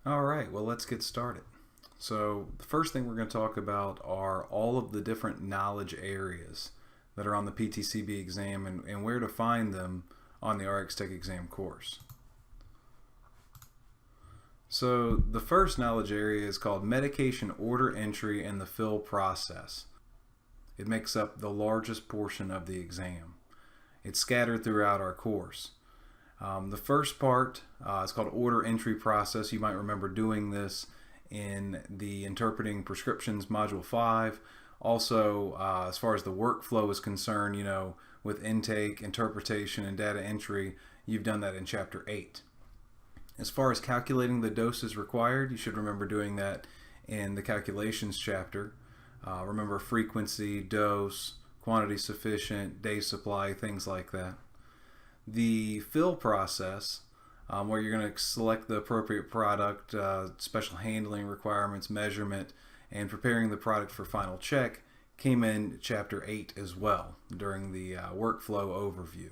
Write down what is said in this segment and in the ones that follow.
All right, well, let's get started. So, the first thing we're going to talk about are all of the different knowledge areas that are on the PTCB exam and where to find them on the RxTechExam course. So, the first knowledge area is called medication order entry and the fill process. It makes up the largest portion of the exam. It's scattered throughout our course. The first part is called order entry process. You might remember doing this in the Interpreting Prescriptions Module 5. Also, as far as the workflow is concerned, with intake, interpretation, and data entry, you've done that in Chapter 8. As far as calculating the doses required, you should remember doing that in the Calculations chapter. Remember frequency, dose, quantity sufficient, day supply, things like that. The fill process, where you're going to select the appropriate product, special handling requirements, measurement, and preparing the product for final check, came in Chapter 8 as well during the workflow overview.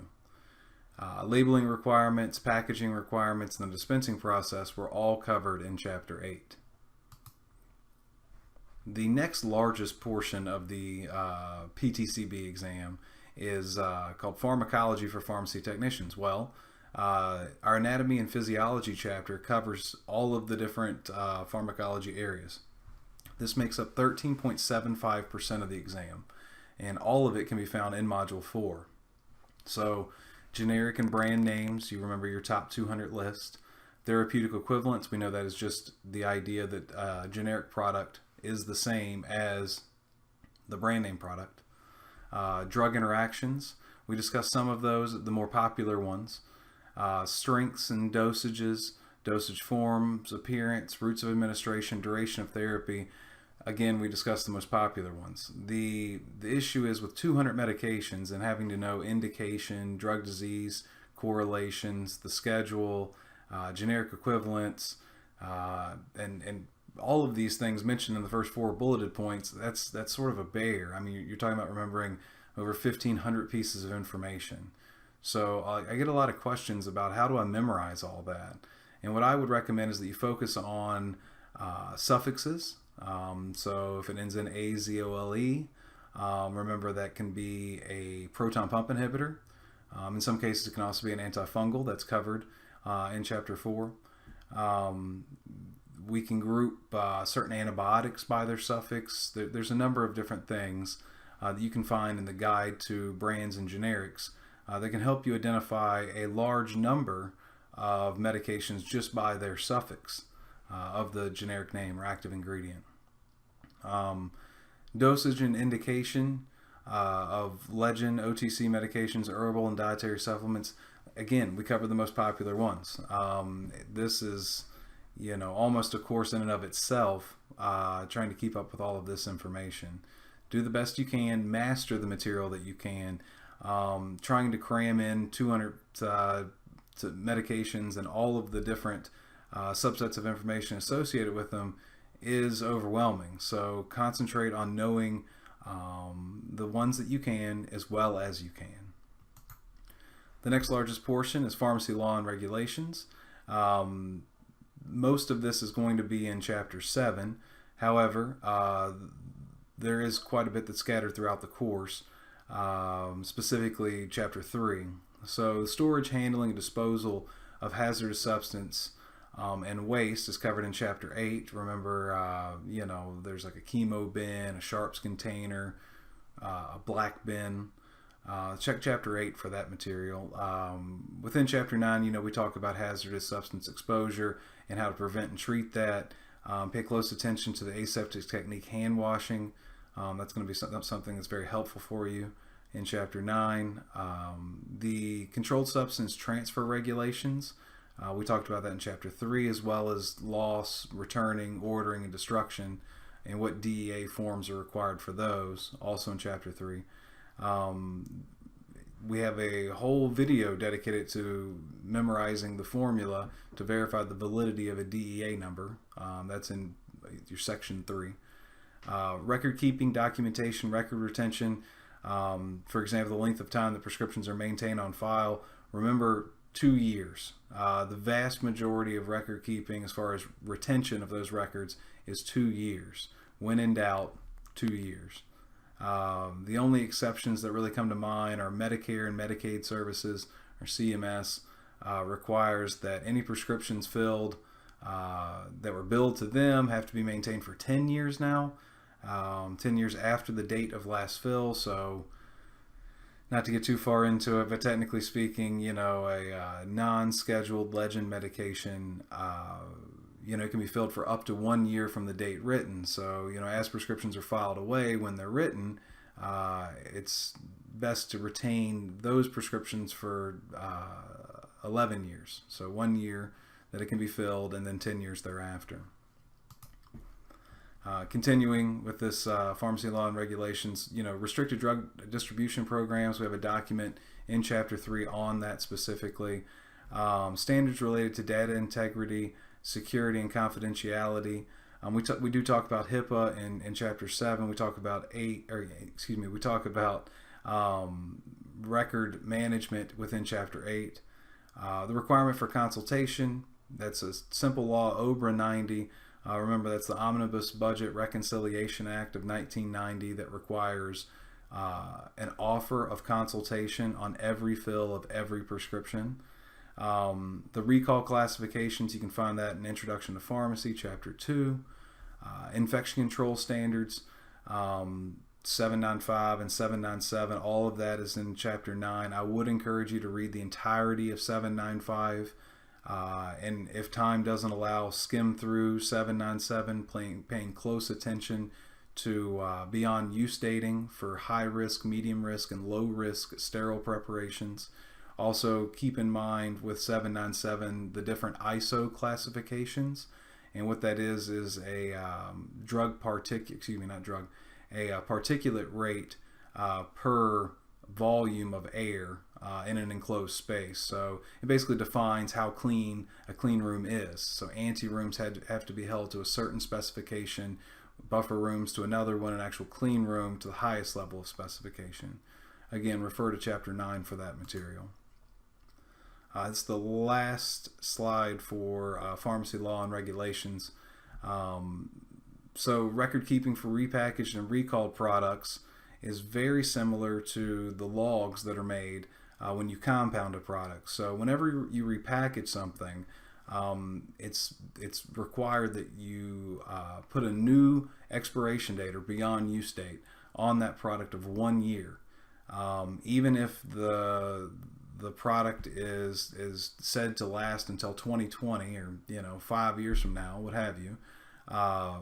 Labeling requirements, packaging requirements, and the dispensing process were all covered in Chapter 8. The next largest portion of the PTCB exam is called Pharmacology for Pharmacy Technicians. Well, our Anatomy and Physiology chapter covers all of the different pharmacology areas. This makes up 13.75% of the exam, and all of it can be found in Module 4. So, generic and brand names, you remember your top 200 list. Therapeutic equivalents, we know that is just the idea that a generic product is the same as the brand name product. Drug interactions, we discussed some of those, the more popular ones. Strengths and dosages, dosage forms, appearance, routes of administration, duration of therapy. Again, we discussed the most popular ones. The issue is with 200 medications and having to know indication, drug disease, correlations, the schedule, generic equivalents, and all of these things mentioned in the first 4 bulleted points, that's sort of a bear. I mean, you're talking about remembering over 1,500 pieces of information. So I get a lot of questions about how do I memorize all that? And what I would recommend is that you focus on suffixes. So if it ends in azole, remember that can be a proton pump inhibitor. In some cases, it can also be an antifungal. That's covered in Chapter 4. We can group certain antibiotics by their suffix. There's a number of different things that you can find in the guide to brands and generics that can help you identify a large number of medications just by their suffix of the generic name or active ingredient. Dosage and indication of legend, OTC medications, herbal and dietary supplements. Again, we cover the most popular ones. This is almost a course in and of itself, trying to keep up with all of this information. Do the best you can, master the material that you can. Trying to cram in 200 medications and all of the different subsets of information associated with them is overwhelming. So concentrate on knowing the ones that you can as well as you can. The next largest portion is pharmacy law and regulations. Most of this is going to be in Chapter 7. However, there is quite a bit that's scattered throughout the course, specifically Chapter 3. So storage, handling, and disposal of hazardous substance and waste is covered in Chapter 8. Remember, there's like a chemo bin, a sharps container, a black bin. Check Chapter 8 for that material. Within Chapter 9, we talk about hazardous substance exposure and how to prevent and treat that. Pay close attention to the aseptic technique hand washing. That's going to be something that's very helpful for you in Chapter 9. The controlled substance transfer regulations. We talked about that in Chapter 3, as well as loss, returning, ordering, and destruction, and what DEA forms are required for those, also in Chapter 3. We have a whole video dedicated to memorizing the formula to verify the validity of a DEA number. That's in your Section 3. Record keeping, documentation, record retention. For example, the length of time the prescriptions are maintained on file. Remember, 2 years. The vast majority of record keeping, as far as retention of those records, is 2 years. When in doubt, 2 years. The only exceptions that really come to mind are Medicare and Medicaid services, or CMS, requires that any prescriptions filled that were billed to them have to be maintained for 10 years now, 10 years after the date of last fill. So not to get too far into it, but technically speaking, a non-scheduled legend medication, it can be filled for up to 1 year from the date written. So, as prescriptions are filed away when they're written, it's best to retain those prescriptions for 11 years. So 1 year that it can be filled, and then 10 years thereafter. Continuing with this pharmacy law and regulations, restricted drug distribution programs, we have a document in Chapter 3 on that specifically. Standards related to data integrity, security, and confidentiality. We do talk about HIPAA in Chapter 7. We talk about we talk about record management within Chapter 8. The requirement for consultation, that's a simple law, OBRA 90. Remember, that's the Omnibus Budget Reconciliation Act of 1990 that requires an offer of consultation on every fill of every prescription. The recall classifications, you can find that in Introduction to Pharmacy, Chapter 2. Infection control standards, 795 and 797, all of that is in Chapter 9. I would encourage you to read the entirety of 795. And if time doesn't allow, skim through 797, paying close attention to beyond use dating for high risk, medium risk, and low risk sterile preparations. Also keep in mind with 797 the different ISO classifications, and what that is a particulate rate per volume of air in an enclosed space. So it basically defines how clean a clean room is. So ante-rooms have to be held to a certain specification, buffer rooms to another one, an actual clean room to the highest level of specification. Again, refer to Chapter 9 for that material. It's the last slide for pharmacy law and regulations. So record keeping for repackaged and recalled products is very similar to the logs that are made when you compound a product. So whenever you repackage something, it's required that you put a new expiration date or beyond use date on that product of 1 year. Even if the product is said to last until 2020 or 5 years from now, what have you,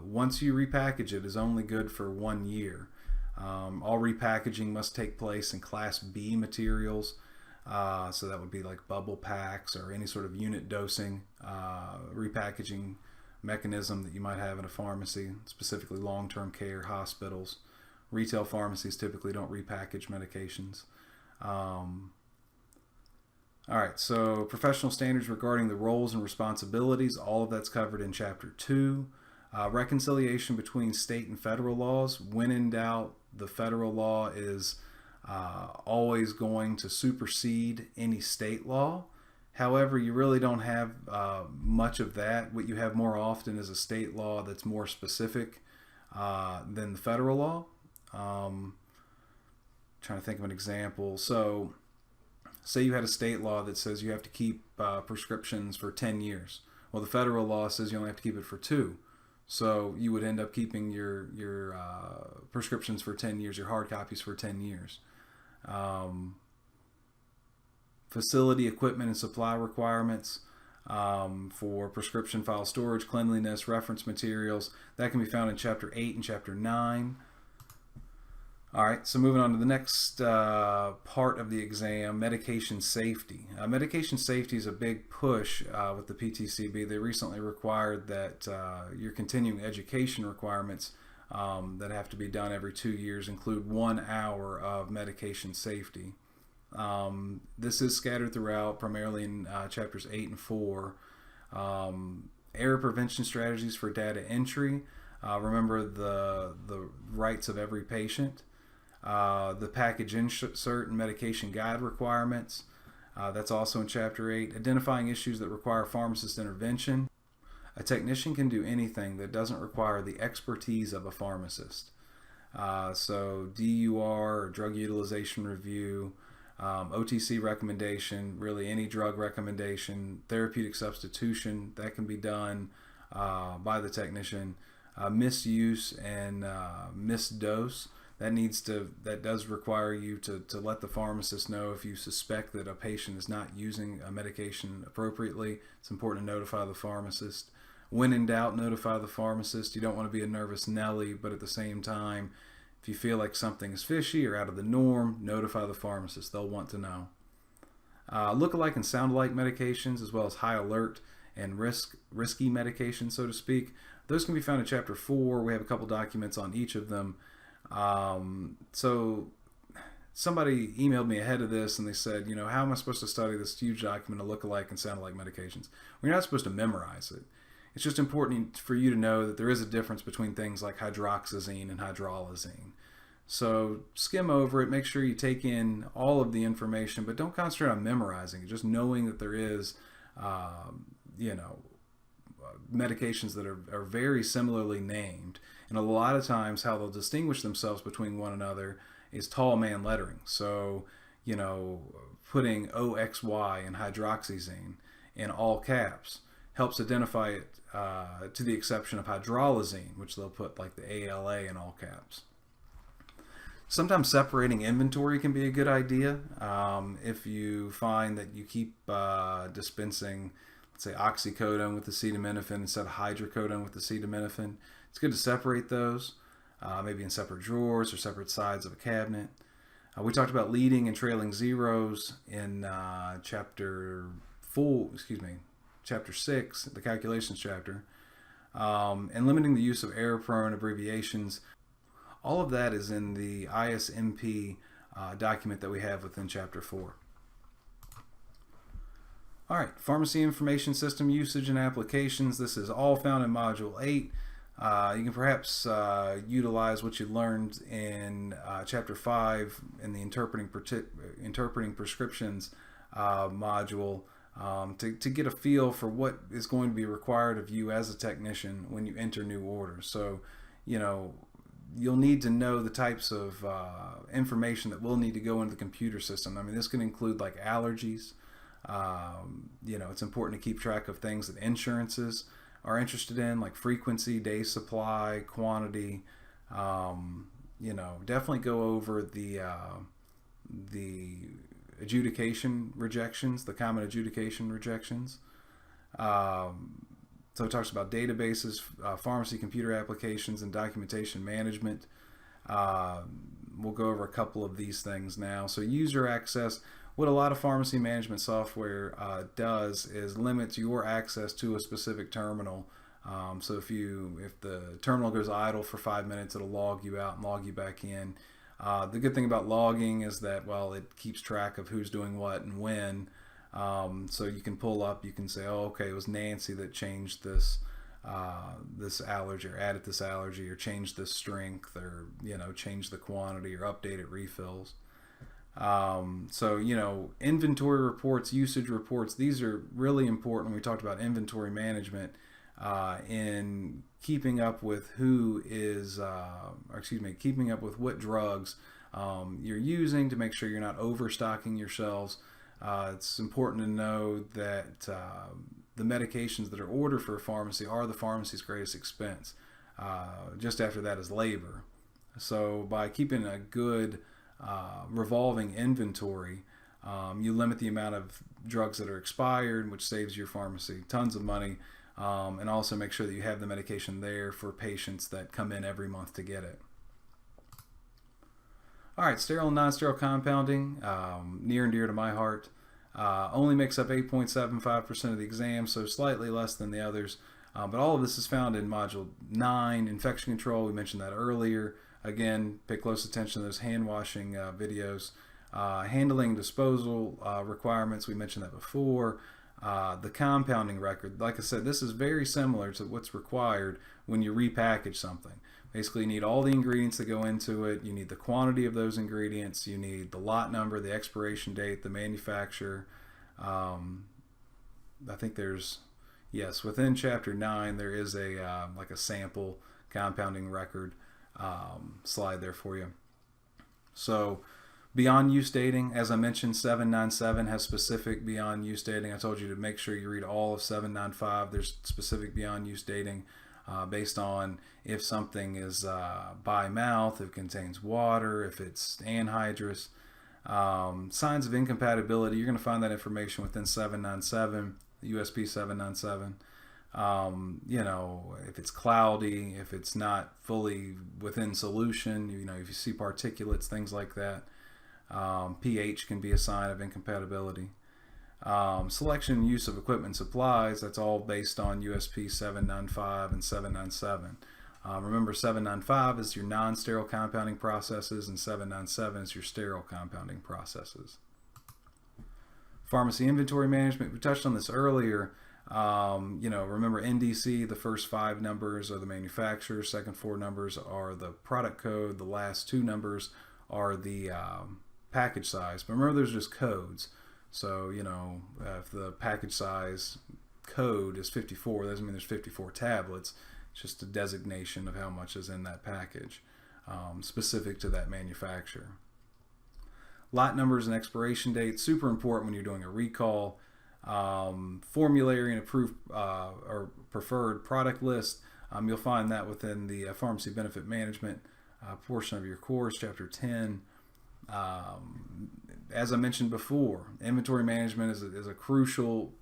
once you repackage it is only good for 1 year. All repackaging must take place in Class B materials, so that would be like bubble packs or any sort of unit dosing repackaging mechanism that you might have in a pharmacy, specifically long-term care, hospitals. Retail pharmacies typically don't repackage medications. All right, so professional standards regarding the roles and responsibilities, all of that's covered in Chapter 2. Reconciliation between state and federal laws. When in doubt, the federal law is always going to supersede any state law. However, you really don't have much of that. What you have more often is a state law that's more specific than the federal law. Trying to think of an example. So say you had a state law that says you have to keep prescriptions for 10 years. Well, the federal law says you only have to keep it for 2. So you would end up keeping your prescriptions for 10 years, your hard copies for 10 years. Facility, equipment, and supply requirements for prescription file storage, cleanliness, reference materials. That can be found in Chapter 8 and Chapter 9. All right, so moving on to the next part of the exam, medication safety. Medication safety is a big push with the PTCB. They recently required that your continuing education requirements that have to be done every 2 years include 1 hour of medication safety. This is scattered throughout, primarily in Chapters 8 and 4. Error prevention strategies for data entry. Remember the rights of every patient. The package insert and medication guide requirements, That's also in Chapter 8. Identifying issues that require pharmacist intervention. A technician can do anything that doesn't require the expertise of a pharmacist. So DUR, or drug utilization review, OTC recommendation, really any drug recommendation, therapeutic substitution, that can be done by the technician. Misuse and misdose, that does require you to let the pharmacist know if you suspect that a patient is not using a medication appropriately. It's important to notify the pharmacist. When in doubt, notify the pharmacist. You don't want to be a nervous Nelly, but at the same time, if you feel like something is fishy or out of the norm, notify the pharmacist. They'll want to know. Look-alike and sound-alike medications, as well as high alert and risky medications, so to speak. Those can be found in Chapter 4. We have a couple documents on each of them. So somebody emailed me ahead of this and they said, how am I supposed to study this huge document of look-alike and sound-alike medications? Well, you're not supposed to memorize it. It's just important for you to know that there is a difference between things like hydroxyzine and hydralazine. So skim over it, make sure you take in all of the information, but don't concentrate on memorizing it. Just knowing that there is, medications that are very similarly named. And a lot of times how they'll distinguish themselves between one another is tall man lettering. So, putting OXY in hydroxyzine in all caps helps identify it to the exception of hydralazine, which they'll put like the ALA in all caps. Sometimes separating inventory can be a good idea. If you find that you keep dispensing, let's say, oxycodone with acetaminophen instead of hydrocodone with acetaminophen, it's good to separate those, maybe in separate drawers or separate sides of a cabinet. We talked about leading and trailing zeros in Chapter 6, the calculations chapter, and limiting the use of error-prone abbreviations. All of that is in the ISMP document that we have within Chapter 4. All right, Pharmacy Information System usage and applications. This is all found in Module 8. You can perhaps utilize what you learned in Chapter 5 in the Interpreting Prescriptions module to get a feel for what is going to be required of you as a technician when you enter new orders. So, you'll need to know the types of information that will need to go into the computer system. I mean, this can include like allergies. It's important to keep track of things that insurances are interested in, like frequency, day supply, quantity. Definitely go over the adjudication rejections, the common adjudication rejections. So it talks about databases, pharmacy computer applications, and documentation management. We'll go over a couple of these things now. So user access. What a lot of pharmacy management software does is limits your access to a specific terminal. So if the terminal goes idle for 5 minutes, it'll log you out and log you back in. The good thing about logging is that, it keeps track of who's doing what and when. So you can pull up, you can say, oh, okay, it was Nancy that changed this allergy, or added this allergy, or changed this strength, or changed the quantity, or updated refills. Inventory reports, usage reports, these are really important when we talked about inventory management in keeping up with keeping up with what drugs you're using to make sure you're not overstocking your shelves. It's important to know that the medications that are ordered for a pharmacy are the pharmacy's greatest expense. Just after that is labor. So by keeping a good revolving inventory, you limit the amount of drugs that are expired, which saves your pharmacy tons of money, and also make sure that you have the medication there for patients that come in every month to get it. All right, sterile and non-sterile compounding, near and dear to my heart. Only makes up 8.75% of the exam, so slightly less than the others. But all of this is found in Module 9, Infection Control. We mentioned that earlier. Again, pay close attention to those hand washing videos. Handling disposal requirements, we mentioned that before. The compounding record, like I said, this is very similar to what's required when you repackage something. Basically, you need all the ingredients that go into it. You need the quantity of those ingredients. You need the lot number, the expiration date, the manufacturer. I think there's, yes, within Chapter 9, there is a like a sample compounding record slide there for you. So beyond use dating, as I mentioned, 797 has specific beyond use dating. I told you to make sure you read all of 795. There's specific beyond use dating based on if something is by mouth, if it contains water, if it's anhydrous. Signs of incompatibility, you're going to find that information within 797, USP 797. You know, if it's cloudy, if it's not fully within solution, you know, if you see particulates, things like that. pH can be a sign of incompatibility. Selection and use of equipment and supplies, that's all based on USP 795 and 797. Remember, 795 is your non-sterile compounding processes, and 797 is your sterile compounding processes. Pharmacy inventory management, we touched on this earlier. You know, remember NDC, the first 5 numbers are the manufacturer, second 4 numbers are the product code, the last 2 numbers are the package size. But remember, there's just codes. So, you know, if the package size code is 54, that doesn't mean there's 54 tablets. It's just a designation of how much is in that package, specific to that manufacturer. Lot numbers and expiration dates, super important when you're doing a recall. Formulary and approved or preferred product list, you'll find that within the pharmacy benefit management portion of your course, Chapter 10. As I mentioned before, inventory management is a crucial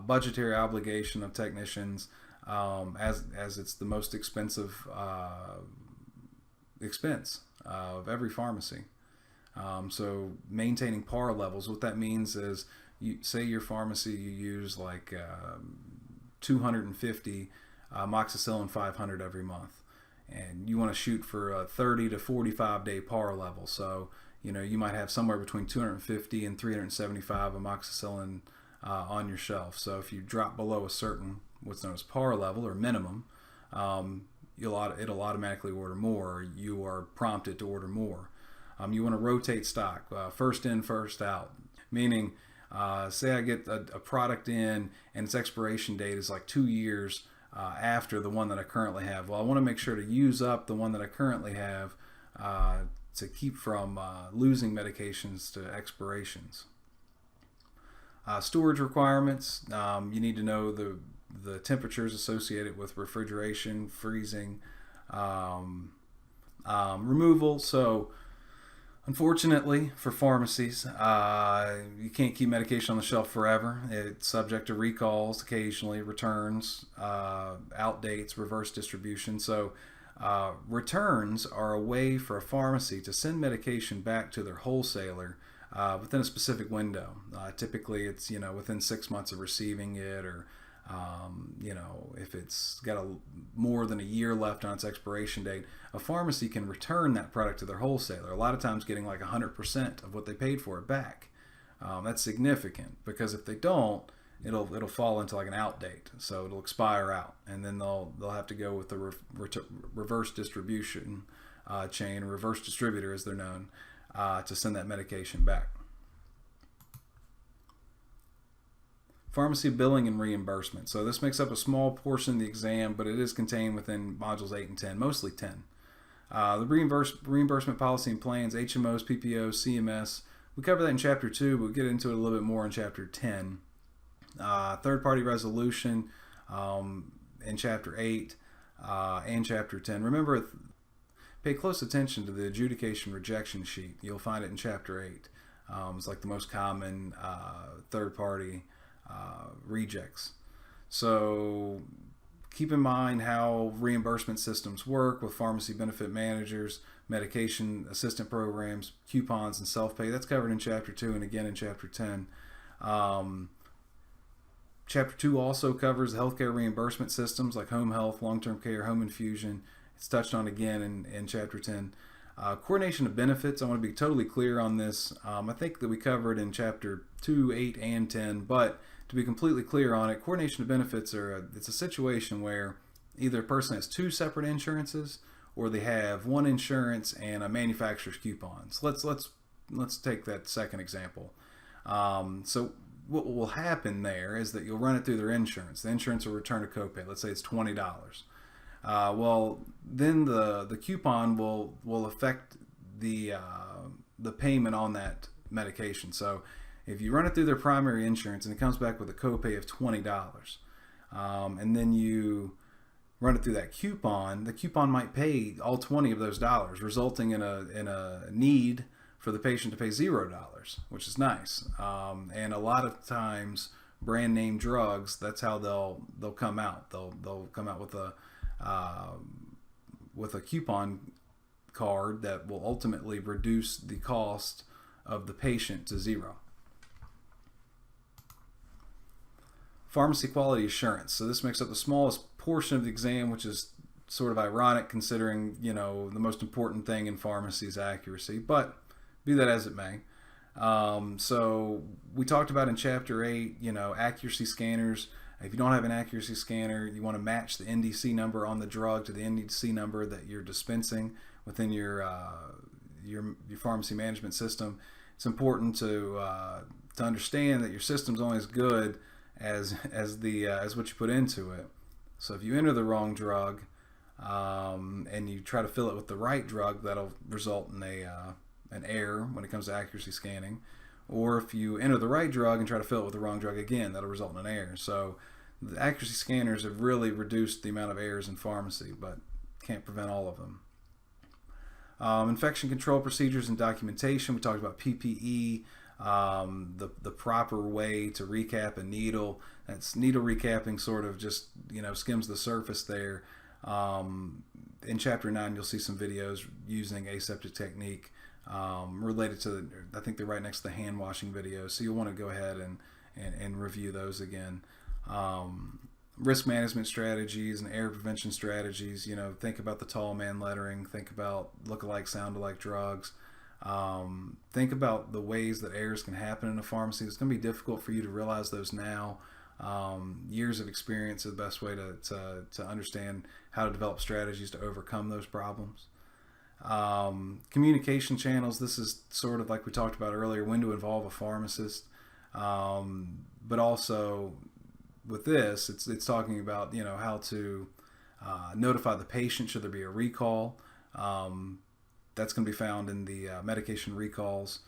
budgetary obligation of technicians, as it's the most expensive expense of every pharmacy. So maintaining par levels, what that means is, you say your pharmacy, you use like 250 amoxicillin 500 every month, and you want to shoot for a 30 to 45 day par level. So, you know, you might have somewhere between 250 and 375 amoxicillin on your shelf. So if you drop below a certain, what's known as par level or minimum, it'll automatically order more, or you are prompted to order more. You want to rotate stock, first in, first out, meaning say I get a product in and its expiration date is like 2 years after the one that I currently have. Well, I want to make sure to use up the one that I currently have to keep from losing medications to expirations. Storage requirements, you need to know the temperatures associated with refrigeration, freezing, removal. So unfortunately for pharmacies, you can't keep medication on the shelf forever. It's subject to recalls, occasionally returns, outdates, reverse distribution. So returns are a way for a pharmacy to send medication back to their wholesaler within a specific window. Typically it's, you know, within 6 months of receiving it, or you know, if it's got more than a year left on its expiration date, a pharmacy can return that product to their wholesaler, a lot of times getting like 100% of what they paid for it back. That's significant, because if they don't, it'll fall into like an out date, so it'll expire out, and then they'll have to go with the reverse distribution chain, reverse distributor as they're known, to send that medication back. Pharmacy billing and reimbursement. So this makes up a small portion of the exam, but it is contained within modules 8 and 10, mostly 10. The reimbursement policy and plans, HMOs, PPOs, CMS. We cover that in Chapter 2, but we'll get into it a little bit more in Chapter 10. Third-party resolution in Chapter 8 and Chapter 10. Remember, pay close attention to the adjudication rejection sheet. You'll find it in Chapter 8. It's like the most common third-party rejects. So keep in mind how reimbursement systems work with pharmacy benefit managers, medication assistant programs, coupons, and self-pay. That's covered in Chapter 2 and again in Chapter 10. Chapter 2 also covers healthcare reimbursement systems like home health, long-term care, home infusion. It's touched on again in Chapter 10. Coordination of benefits, I want to be totally clear on this. I think that we covered in Chapter 2, 8, and 10, but to be completely clear on it, coordination of benefits it's a situation where either a person has two separate insurances or they have one insurance and a manufacturer's coupon. So let's take that second example. So what will happen there is that you'll run it through their insurance. The insurance will return a copay. Let's say it's $20. Well, then the coupon will affect the payment on that medication. So if you run it through their primary insurance and it comes back with a copay of $20, and then you run it through that coupon, the coupon might pay all 20 of those dollars, resulting in a need for the patient to pay $0, which is nice. And a lot of times, brand name drugs, that's how they'll come out. They'll come out with a coupon card that will ultimately reduce the cost of the patient to $0. Pharmacy quality assurance. So this makes up the smallest portion of the exam, which is sort of ironic considering, the most important thing in pharmacy is accuracy, but be that as it may. So we talked about in chapter 8, accuracy scanners. If you don't have an accuracy scanner, you want to match the NDC number on the drug to the NDC number that you're dispensing within your pharmacy management system. It's important to understand that your system's only as good as what you put into it. So if you enter the wrong drug and you try to fill it with the right drug, that'll result in an error when it comes to accuracy scanning. Or if you enter the right drug and try to fill it with the wrong drug again, that'll result in an error. So the accuracy scanners have really reduced the amount of errors in pharmacy, but can't prevent all of them. Infection control procedures and documentation. We talked about PPE, the proper way to recap a needle. That's needle recapping sort of just, skims the surface there. In chapter 9, you'll see some videos using aseptic technique related to, I think they're right next to the hand washing videos. So you'll want to go ahead and review those again. Risk management strategies and error prevention strategies. Think about the tall man lettering. Think about look-alike, sound-alike drugs. Think about the ways that errors can happen in a pharmacy. It's going to be difficult for you to realize those now. Years of experience is the best way to understand how to develop strategies to overcome those problems. Communication channels. This is sort of like we talked about earlier, when to involve a pharmacist. But also with this, it's talking about, how to notify the patient should there be a recall. That's going to be found in the medication recalls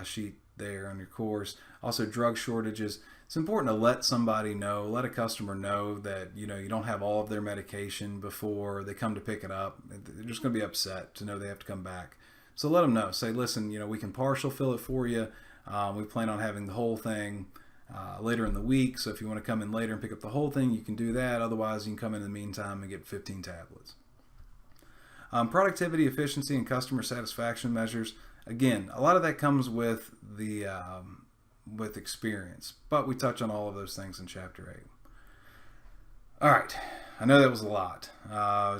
sheet there on your course. Also, drug shortages. It's important to let somebody know, let a customer know that you don't have all of their medication before they come to pick it up. They're just going to be upset to know they have to come back. So let them know. Say, listen, we can partial fill it for you. We plan on having the whole thing later in the week. So if you want to come in later and pick up the whole thing, you can do that. Otherwise, you can come in the meantime and get 15 tablets. Productivity, efficiency, and customer satisfaction measures. Again, a lot of that comes with with experience, but we touch on all of those things in chapter 8. All right, I know that was a lot.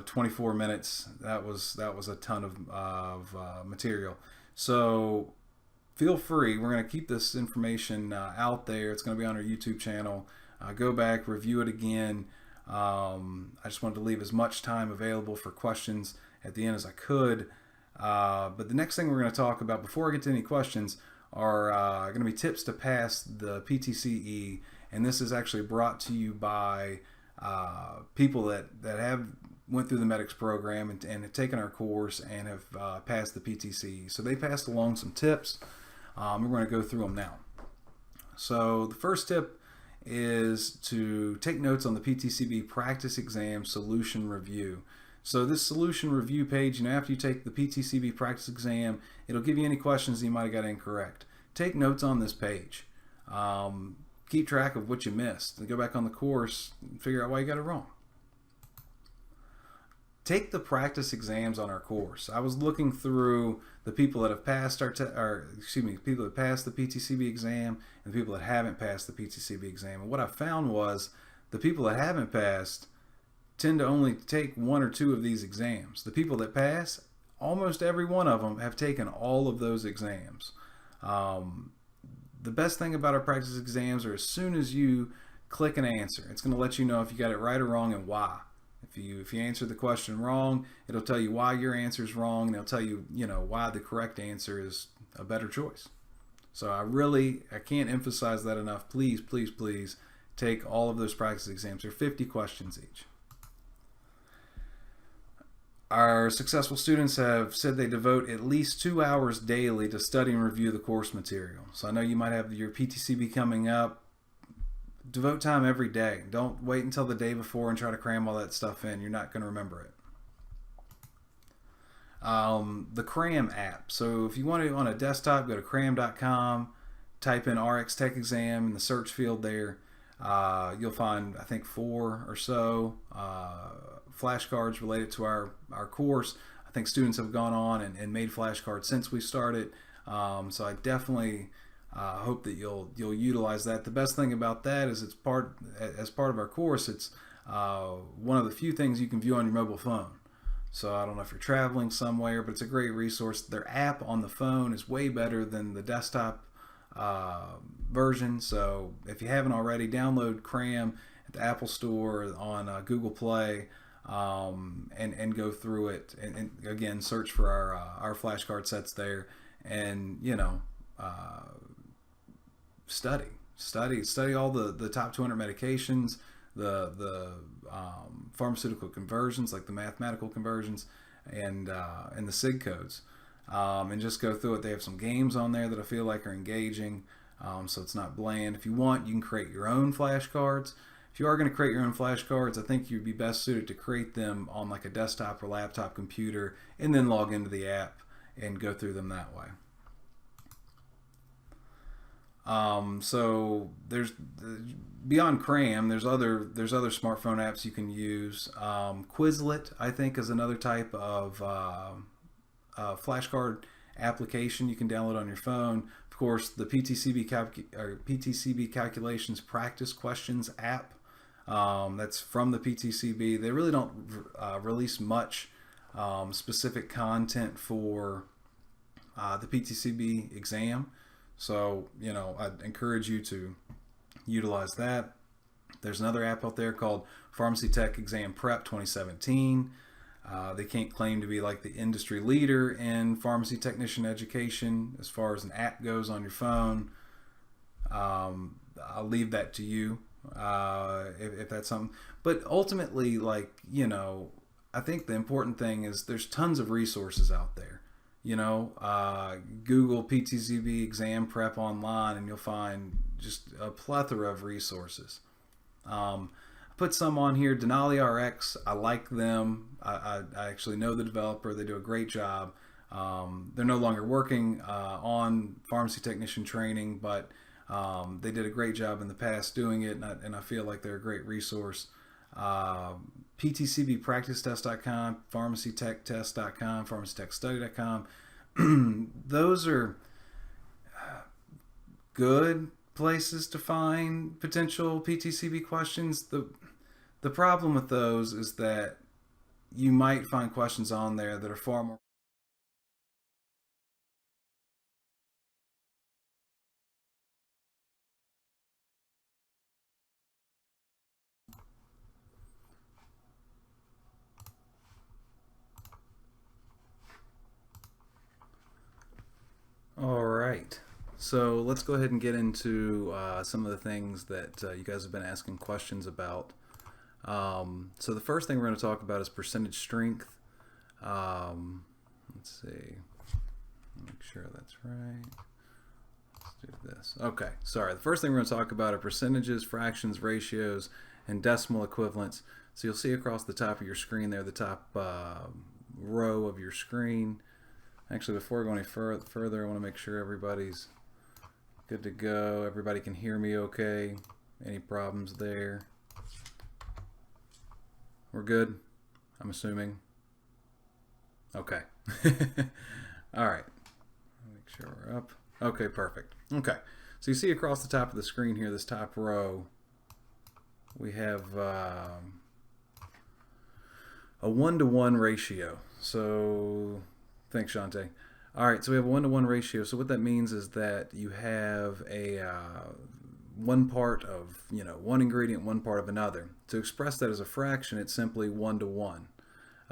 24 minutes. That was a ton of material. So feel free. We're going to keep this information out there. It's going to be on our YouTube channel. Go back, review it again. I just wanted to leave as much time available for questions at the end as I could. But the next thing we're going to talk about before I get to any questions are going to be tips to pass the PTCE, and this is actually brought to you by people that have went through the medics program and have taken our course and have passed the PTCE. So they passed along some tips. We're going to go through them now. So the first tip is to take notes on the PTCB practice exam solution review. So this solution review page, after you take the PTCB practice exam, it'll give you any questions that you might have got incorrect. Take notes on this page. Keep track of what you missed and go back on the course and figure out why you got it wrong. Take the practice exams on our course. I was looking through the people that have passed people that passed the PTCB exam and the people that haven't passed the PTCB exam. And what I found was the people that haven't passed tend to only take one or two of these exams. The people that pass, almost every one of them have taken all of those exams. The best thing about our practice exams are as soon as you click an answer, it's going to let you know if you got it right or wrong and why. If you answer the question wrong, it'll tell you why your answer is wrong, and it'll tell you, why the correct answer is a better choice. So I can't emphasize that enough. Please, please, please take all of those practice exams. They're 50 questions each. Our successful students have said they devote at least 2 hours daily to study and review the course material. So I know you might have your PTCB coming up. Devote time every day. Don't wait until the day before and try to cram all that stuff in. You're not going to remember it. The Cram app. So if you want it on a desktop, go to cram.com, type in RxTechExam in the search field there. You'll find, I think, 4 or so flashcards related to our course. I think students have gone on and made flashcards since we started. So I definitely hope that you'll utilize that. The best thing about that is as part of our course, it's one of the few things you can view on your mobile phone. So I don't know if you're traveling somewhere, but it's a great resource. Their app on the phone is way better than the desktop version. So if you haven't already, download Cram at the Apple Store, on Google Play, and go through it. And again, search for our flashcard sets there, and study all the top 200 medications, the pharmaceutical conversions, like the mathematical conversions, and the SIG codes, and just go through it. They have some games on there that I feel like are engaging, so it's not bland. If you want, you can create your own flashcards. If you are going to create your own flashcards, I think you'd be best suited to create them on like a desktop or laptop computer, and then log into the app and go through them that way. So there's beyond Cram, there's other smartphone apps you can use. Quizlet, I think, is another type of flashcard application you can download on your phone. Of course, the PTCB Calculations Practice Questions app. That's from the PTCB. They really don't release much specific content for the PTCB exam. So, I'd encourage you to utilize that. There's another app out there called PharmacyTechExam Prep 2017. They can't claim to be like the industry leader in pharmacy technician education as far as an app goes on your phone. I'll leave that to you if that's something. But ultimately, I think the important thing is there's tons of resources out there. Google PTCB exam prep online, and you'll find just a plethora of resources. I put some on here. Denali RX, I like them. I actually know the developer. They do a great job. They're no longer working on pharmacy technician training, but they did a great job in the past doing it, and I feel like they're a great resource. PTCBPracticeTest.com, PharmacyTechTest.com, PharmacyTechStudy.com. Those are good places to find potential PTCB questions. The problem with those is that you might find questions on there that are far more All right, so let's go ahead and get into some of the things that you guys have been asking questions about. So the first thing we're going to talk about is percentage strength. Let's see, make sure that's right. Let's do this. Okay, sorry. The first thing we're going to talk about are percentages, fractions, ratios, and decimal equivalents. So you'll see across the top of your screen there, the top row of your screen. Actually, before going any further, I want to make sure everybody's good to go. Everybody can hear me okay. Any problems there? We're good, I'm assuming. Okay. All right. Make sure we're up. Okay, perfect. Okay. So you see across the top of the screen here, this top row, we have a 1-to-1 ratio. So thanks, Shante. All right, so we have a 1-to-1 ratio. So what that means is that you have a one part of, one ingredient, one part of another. To express that as a fraction, it's simply 1 to 1.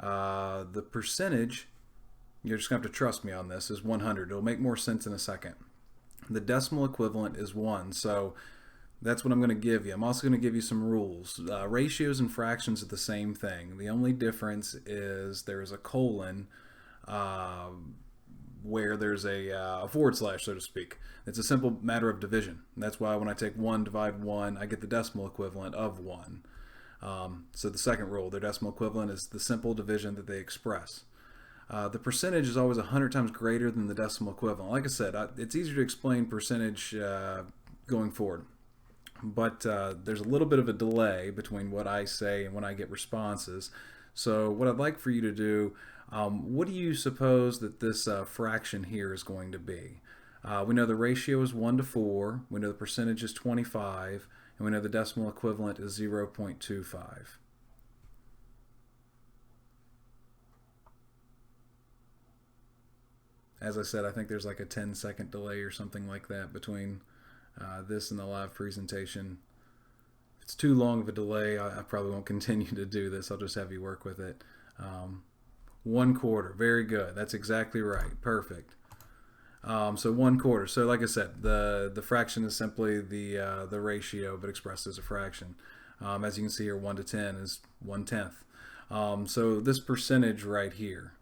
The percentage, you're just going to have to trust me on this, is 100. It'll make more sense in a second. The decimal equivalent is 1, so that's what I'm going to give you. I'm also going to give you some rules. Ratios and fractions are the same thing. The only difference is there's a colon where there's a forward slash, so to speak. It's a simple matter of division. That's why when I take 1, divide 1, I get the decimal equivalent of 1. So the second rule, their decimal equivalent is the simple division that they express. The percentage is always 100 times greater than the decimal equivalent. Like I said, it's easier to explain percentage going forward. But there's a little bit of a delay between what I say and when I get responses. So what I'd like for you to do, what do you suppose that this fraction here is going to be? We know the ratio is 1 to 4, we know the percentage is 25, and we know the decimal equivalent is 0.25. As I said, I think there's like a 10-second delay or something like that between this and the live presentation. If it's too long of a delay, I probably won't continue to do this. I'll just have you work with it. 1/4, very good. That's exactly right. Perfect. So 1/4. So like I said, the fraction is simply the ratio, but expressed as a fraction. As you can see here, 1 to 10 is 1/10. So this percentage right here,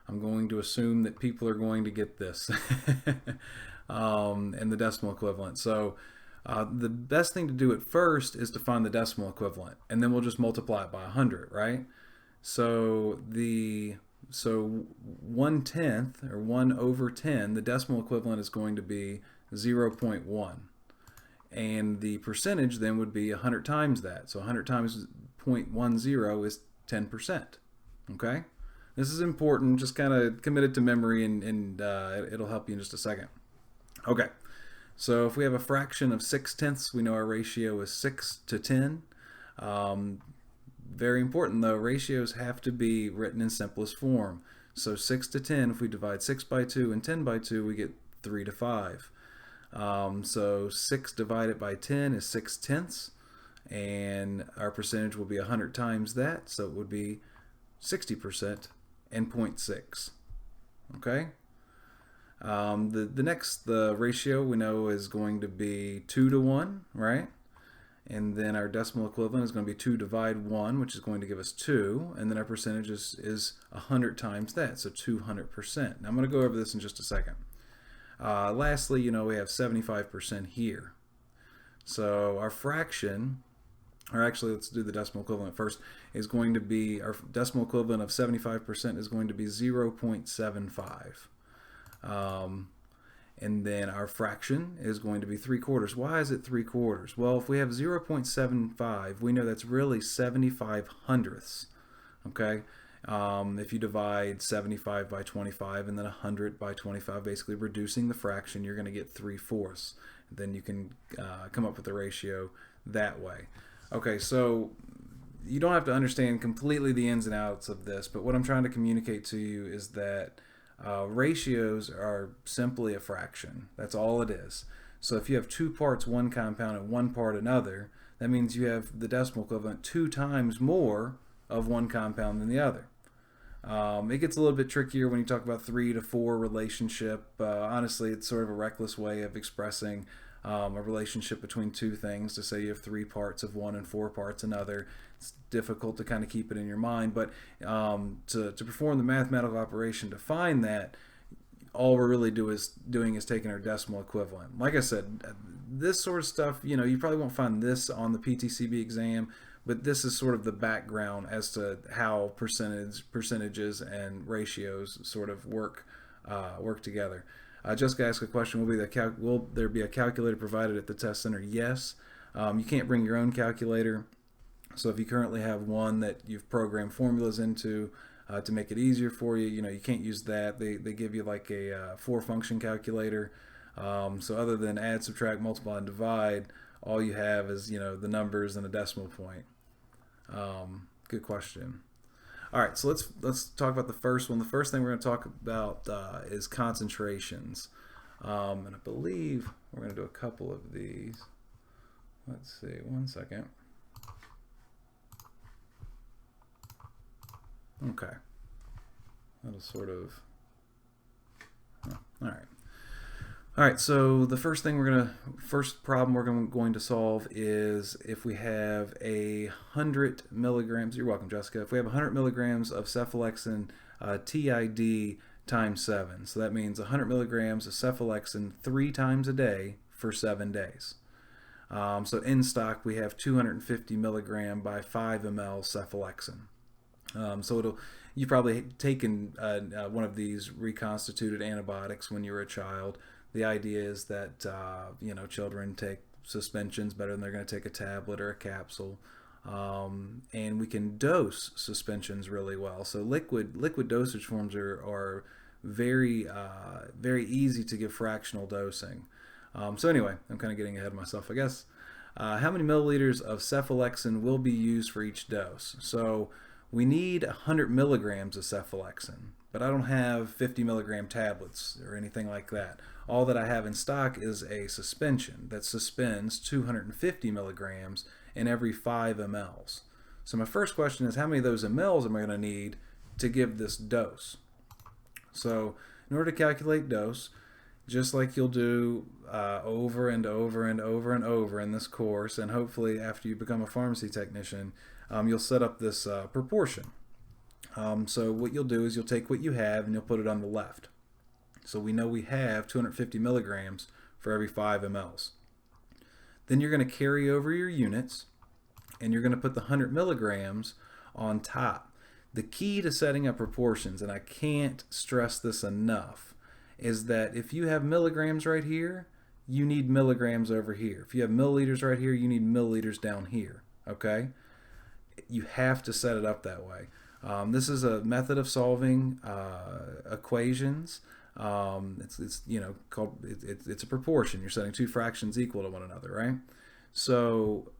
I'm going to assume that people are going to get this and the decimal equivalent. So the best thing to do at first is to find the decimal equivalent, and then we'll just multiply it by 100, right? So 1/10 or 1 over 10, the decimal equivalent is going to be 0.1. And the percentage then would be 100 times that. So 100 times 0.10 is 10%. Okay? This is important. Just kind of commit it to memory, and it'll help you in just a second. Okay. So if we have a fraction of 6/10, we know our ratio is 6 to 10. Very important though, ratios have to be written in simplest form. So 6 to 10, if we divide 6 by 2 and 10 by 2, we get 3 to 5. So 6 divided by 10 is 6/10, and our percentage will be 100 times that, so it would be 60% and 0.6. Okay? The next ratio we know is going to be 2 to 1, right? And then our decimal equivalent is going to be 2 divide 1, which is going to give us 2. And then our percentage is 100 times that, so 200%. Now I'm going to go over this in just a second. Lastly, we have 75% here. So our fraction, or actually let's do the decimal equivalent first, is going to be, our decimal equivalent of 75% is going to be 0.75. And then our fraction is going to be 3/4. Why is it 3/4? Well, if we have 0.75, we know that's really 75 hundredths. Okay? If you divide 75 by 25 and then 100 by 25, basically reducing the fraction, you're going to get 3/4. Then you can come up with the ratio that way. Okay, so you don't have to understand completely the ins and outs of this, but what I'm trying to communicate to you is that ratios are simply a fraction. That's all it is. So if you have 2 parts one compound and 1 part another, that means you have the decimal equivalent 2 times more of one compound than the other. It gets a little bit trickier when you talk about 3 to 4 relationship. Honestly, it's sort of a reckless way of expressing a relationship between 2 things. To say you have 3 parts of one and 4 parts another, it's difficult to kind of keep it in your mind. But to perform the mathematical operation to find that, all we're really doing is taking our decimal equivalent. Like I said, this sort of stuff, you probably won't find this on the PTCB exam, but this is sort of the background as to how percentages and ratios sort of work together. Jessica asked a question, will there be a calculator provided at the test center? Yes. You can't bring your own calculator. So if you currently have one that you've programmed formulas into to make it easier for you, you can't use that. They give you like a 4-function calculator. So other than add, subtract, multiply, and divide, all you have is the numbers and a decimal point. Good question. All right, so let's talk about the first one. The first thing we're going to talk about is concentrations, and I believe we're going to do a couple of these. let's see, 1 second. Okay. That'll sort of, oh, all right. All right, so the first problem we're going to solve is if we have 100 milligrams, you're welcome, Jessica, if we have 100 milligrams of cephalexin TID times 7. So that means 100 milligrams of cephalexin 3 times a day for 7 days. So in stock we have 250 milligram by 5 ml cephalexin. So you've probably taken one of these reconstituted antibiotics when you were a child. The idea is that children take suspensions better than they're going to take a tablet or a capsule, and we can dose suspensions really well. So liquid dosage forms are very very easy to give fractional dosing. So anyway, I'm kind of getting ahead of myself, I guess. How many milliliters of cephalexin will be used for each dose? So we need 100 milligrams of cephalexin, but I don't have 50 milligram tablets or anything like that. All that I have in stock is a suspension that suspends 250 milligrams in every 5 mLs. So my first question is, how many of those mLs am I going to need to give this dose? So in order to calculate dose, just like you'll do over and over and over and over in this course, and hopefully after you become a pharmacy technician, you'll set up this proportion. So what you'll do is you'll take what you have and you'll put it on the left. So we know we have 250 milligrams for every 5 mLs. Then you're going to carry over your units and you're going to put the 100 milligrams on top. The key to setting up proportions, and I can't stress this enough, is that if you have milligrams right here, you need milligrams over here. If you have milliliters right here, you need milliliters down here. Okay? You have to set it up that way. This is a method of solving equations. It's a proportion. You're setting two fractions equal to one another, right? So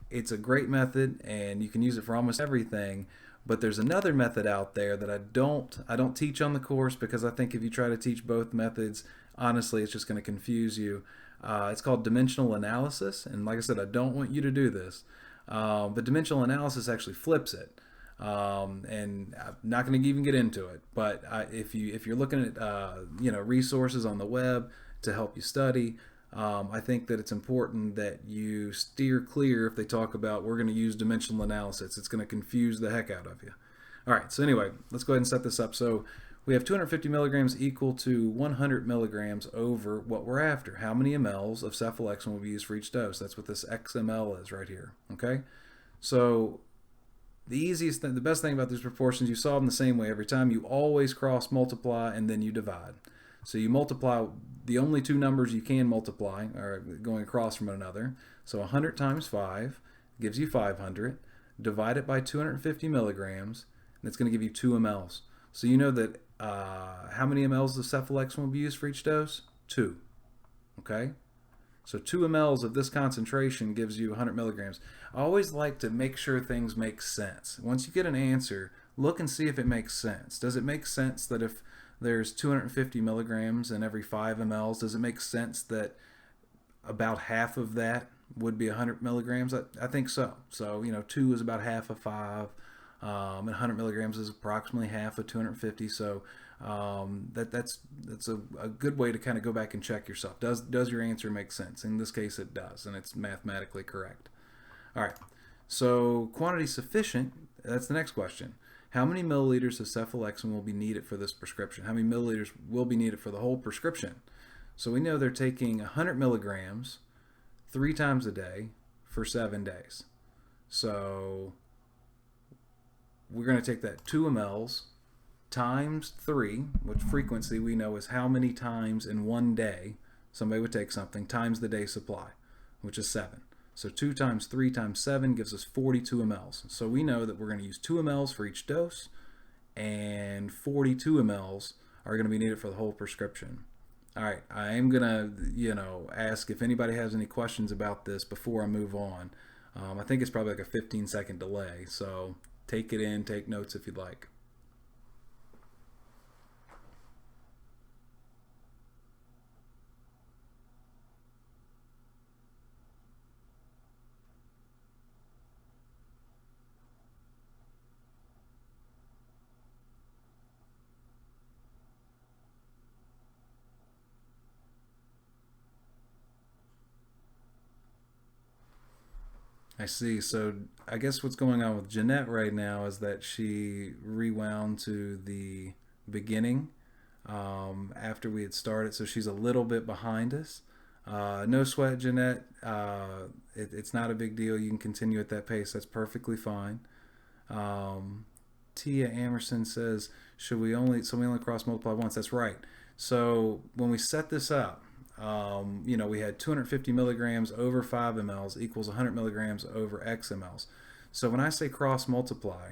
it's a great method, and you can use it for almost everything. But there's another method out there that I don't teach on the course, because I think if you try to teach both methods, honestly, it's just going to confuse you. It's called dimensional analysis, and like I said, I don't want you to do this. But dimensional analysis actually flips it. And I'm not going to even get into it, but if you're looking at resources on the web to help you study, I think that it's important that you steer clear if they talk about we're going to use dimensional analysis. It's going to confuse the heck out of you. All right, so anyway, let's go ahead and set this up. So we have 250 milligrams equal to 100 milligrams over what we're after. How many mLs of cephalexin will be used for each dose? That's what this XML is right here. Okay, so the best thing about these proportions, you solve them the same way every time. You always cross multiply and then you divide. So you multiply, the only two numbers you can multiply are going across from one another. So 100 times 5 gives you 500. Divide it by 250 milligrams, and it's going to give you 2 mLs. So you know that how many mLs of cephalexin will be used for each dose? 2. Okay? So 2 mLs of this concentration gives you 100 milligrams. I always like to make sure things make sense. Once you get an answer, look and see if it makes sense. Does it make sense that if there's 250 milligrams in every 5 mLs, does it make sense that about half of that would be 100 milligrams? I think so. So, 2 is about half of 5, and 100 milligrams is approximately half of 250. So that's a good way to kind of go back and check yourself. Does your answer make sense? In this case, it does, and it's mathematically correct. All right, so quantity sufficient, that's the next question. How many milliliters of cephalexin will be needed for this prescription? How many milliliters will be needed for the whole prescription? So we know they're taking 100 milligrams 3 times a day for 7 days. So we're going to take that 2 mLs times 3, which frequency we know is how many times in one day somebody would take something, times the day supply, which is 7. So 2 times 3 times 7 gives us 42 mLs. So we know that we're going to use 2 mLs for each dose, and 42 mLs are going to be needed for the whole prescription. All right, I am going to, ask if anybody has any questions about this before I move on. I think it's probably like a 15-second delay, so take it in, take notes if you'd like. I see. So I guess what's going on with Jeanette right now is that she rewound to the beginning after we had started, so she's a little bit behind us. No sweat, Jeanette. It's not a big deal. You can continue at that pace. That's perfectly fine. Tia Amerson says, "Should we only cross multiply once?" That's right. So when we set this up, we had 250 milligrams over 5 mLs equals 100 milligrams over X mLs. So when I say cross multiply,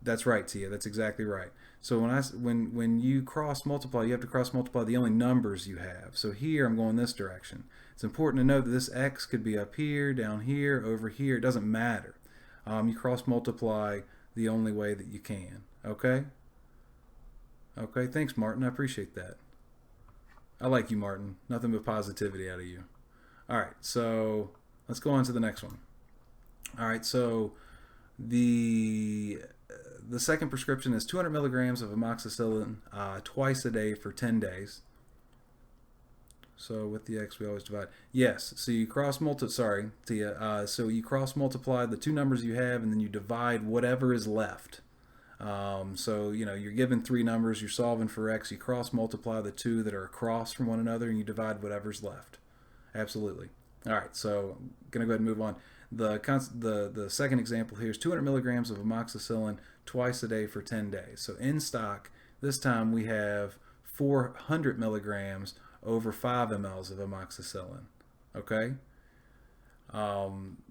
that's right, Tia. That's exactly right. So when you cross multiply, you have to cross multiply the only numbers you have. So here I'm going this direction. It's important to note that this X could be up here, down here, over here. It doesn't matter. You cross multiply the only way that you can. Okay? Okay, thanks, Martin. I appreciate that. I like you, Martin. Nothing but positivity out of you. All right, so let's go on to the next one. All right, so the second prescription is 200 milligrams of amoxicillin twice a day for 10 days. So with the X, we always divide. Yes, so you cross multiply. Sorry, Tia. So you cross multiply the two numbers you have, and then you divide whatever is left. So you're given three numbers. You're solving for X. You cross multiply the two that are across from one another, and you divide whatever's left. Absolutely. All right. So I'm gonna go ahead and move on. The second example here is 200 milligrams of amoxicillin twice a day for 10 days. So in stock, this time we have 400 milligrams over 5 mLs of amoxicillin. Okay?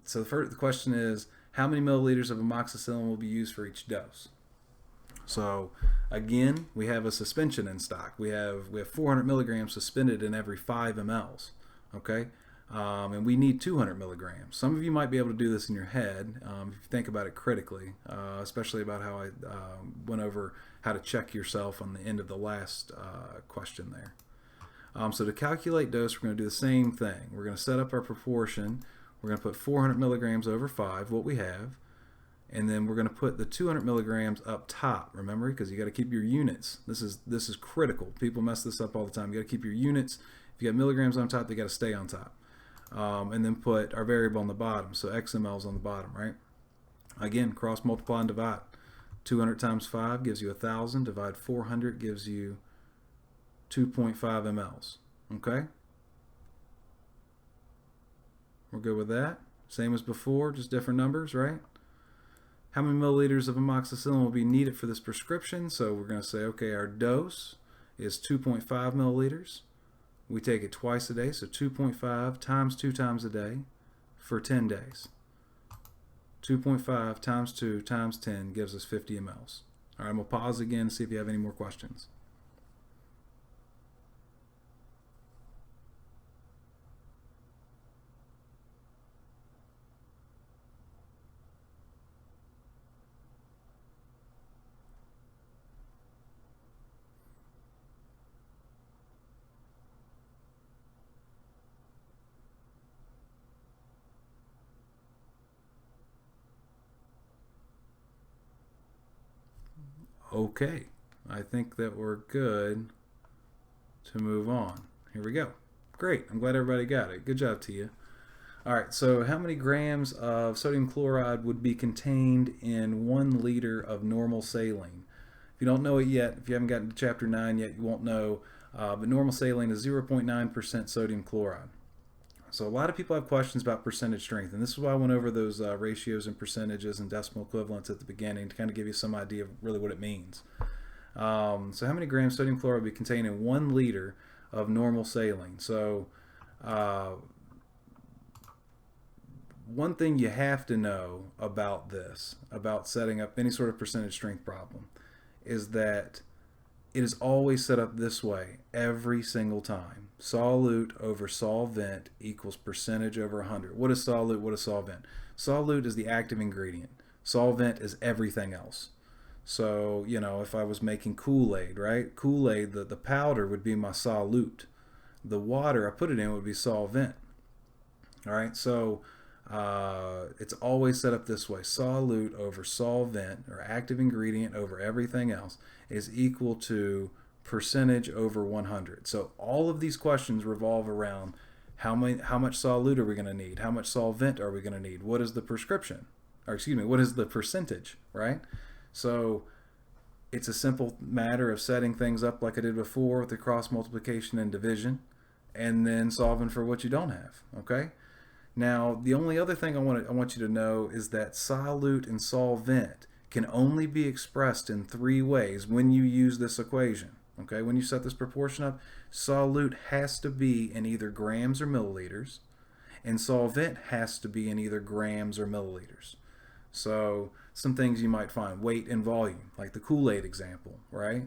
So the question is, how many milliliters of amoxicillin will be used for each dose? So again, we have a suspension in stock. We have 400 milligrams suspended in every 5 mLs. Okay? And we need 200 milligrams. Some of you might be able to do this in your head if you think about it critically, especially about how I went over how to check yourself on the end of the last question there. So to calculate dose, we're going to do the same thing. We're going to set up our proportion. We're going to put 400 milligrams over 5, what we have, and then we're going to put the 200 milligrams up top. Remember, because you got to keep your units. This is critical. People mess this up all the time. You got to keep your units. If you got milligrams on top, they got to stay on top. And then put our variable on the bottom, so X mLs on the bottom, right? Again, cross multiply and divide. 200 times 5 gives you 1,000. Divide 400 gives you 2.5 mLs. Okay? We're good with that. Same as before, just different numbers, right? How many milliliters of amoxicillin will be needed for this prescription? So we're going to say, okay, our dose is 2.5 milliliters. We take it twice a day, so 2.5 times 2 times a day for 10 days. 2.5 times 2 times 10 gives us 50 mLs. All right, I'm going to pause again to see if you have any more questions. Okay, I think that we're good to move on. Here we go. Great, I'm glad everybody got it. Good job, Tia. All right, so how many grams of sodium chloride would be contained in 1 liter of normal saline? If you don't know it yet, if you haven't gotten to chapter 9 yet, you won't know, but normal saline is 0.9% sodium chloride. So a lot of people have questions about percentage strength, and this is why I went over those ratios and percentages and decimal equivalents at the beginning to kind of give you some idea of really what it means. So how many grams sodium chloride would be contained in 1 liter of normal saline? So one thing you have to know about this, about setting up any sort of percentage strength problem, is that it is always set up this way every single time. Solute over solvent equals percentage over 100. What is solute? What is solvent? Solute is the active ingredient. Solvent is everything else. So, if I was making Kool-Aid, right? Kool-Aid, the powder would be my solute. The water I put it in would be solvent. All right, so it's always set up this way. Solute over solvent, or active ingredient over everything else, is equal to percentage over 100. So all of these questions revolve around How much solute are we going to need? How much solvent are we going to need? What is the prescription? Or excuse me, what is the percentage, right? So it's a simple matter of setting things up like I did before with the cross multiplication and division, and then solving for what you don't have, okay? Now, the only other thing I want you to know is that solute and solvent can only be expressed in 3 ways when you use this equation. Okay, when you set this proportion up, solute has to be in either grams or milliliters, and solvent has to be in either grams or milliliters. So some things you might find: weight and volume, like the Kool-Aid example, right?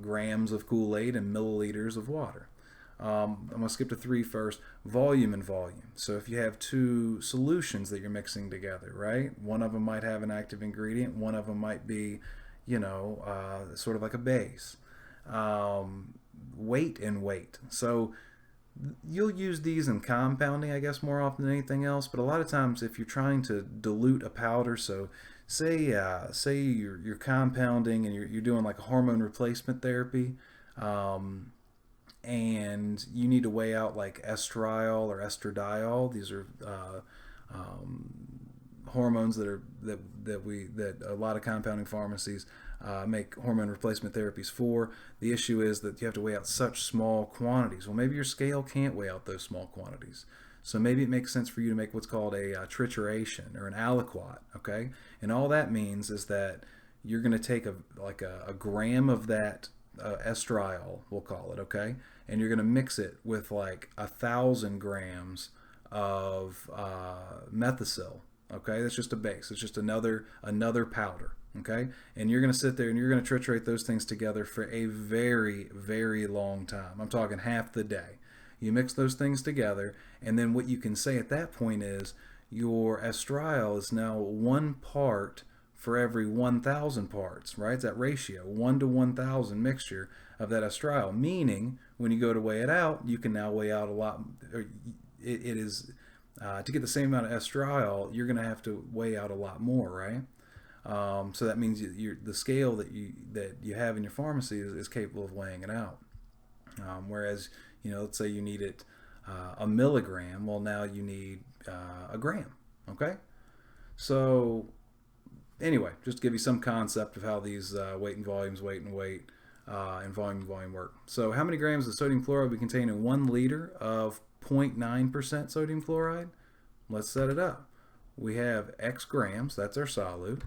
Grams of Kool-Aid and milliliters of water. I'm going to skip to 3 first. Volume and volume. So if you have 2 solutions that you're mixing together, right? One of them might have an active ingredient. One of them might be, sort of like a base. Weight and weight. So you'll use these in compounding, I guess, more often than anything else. But a lot of times, if you're trying to dilute a powder, so say you're compounding and you're doing like a hormone replacement therapy, and you need to weigh out like estriol or estradiol. These are hormones that a lot of compounding pharmacies make hormone replacement therapies for. The issue is that you have to weigh out such small quantities. Well, maybe your scale can't weigh out those small quantities. So maybe it makes sense for you to make what's called a trituration or an aliquot, okay? And all that means is that you're going to take a gram of that estriol, we'll call it, okay? And you're going to mix it with like 1,000 grams of methicil, okay? That's just a base. It's just another powder, okay? And you're going to sit there and you're going to triturate those things together for a very, very long time. I'm talking half the day. You mix those things together, and then what you can say at that point is your estriol is now 1 part for every 1,000 parts, right? It's that ratio, 1 to 1,000 mixture of that estriol, meaning when you go to weigh it out, you can now weigh out a lot. It is to get the same amount of estriol, you're going to have to weigh out a lot more, right? So that means the scale that you have in your pharmacy is capable of weighing it out. Whereas, let's say you need it a milligram, well, now you need a gram, okay? So anyway, just to give you some concept of how these weight and volumes, weight and weight, and volume work. So how many grams of sodium chloride we contain in 1 liter of 0.9% sodium chloride? Let's set it up. We have X grams, that's our solute.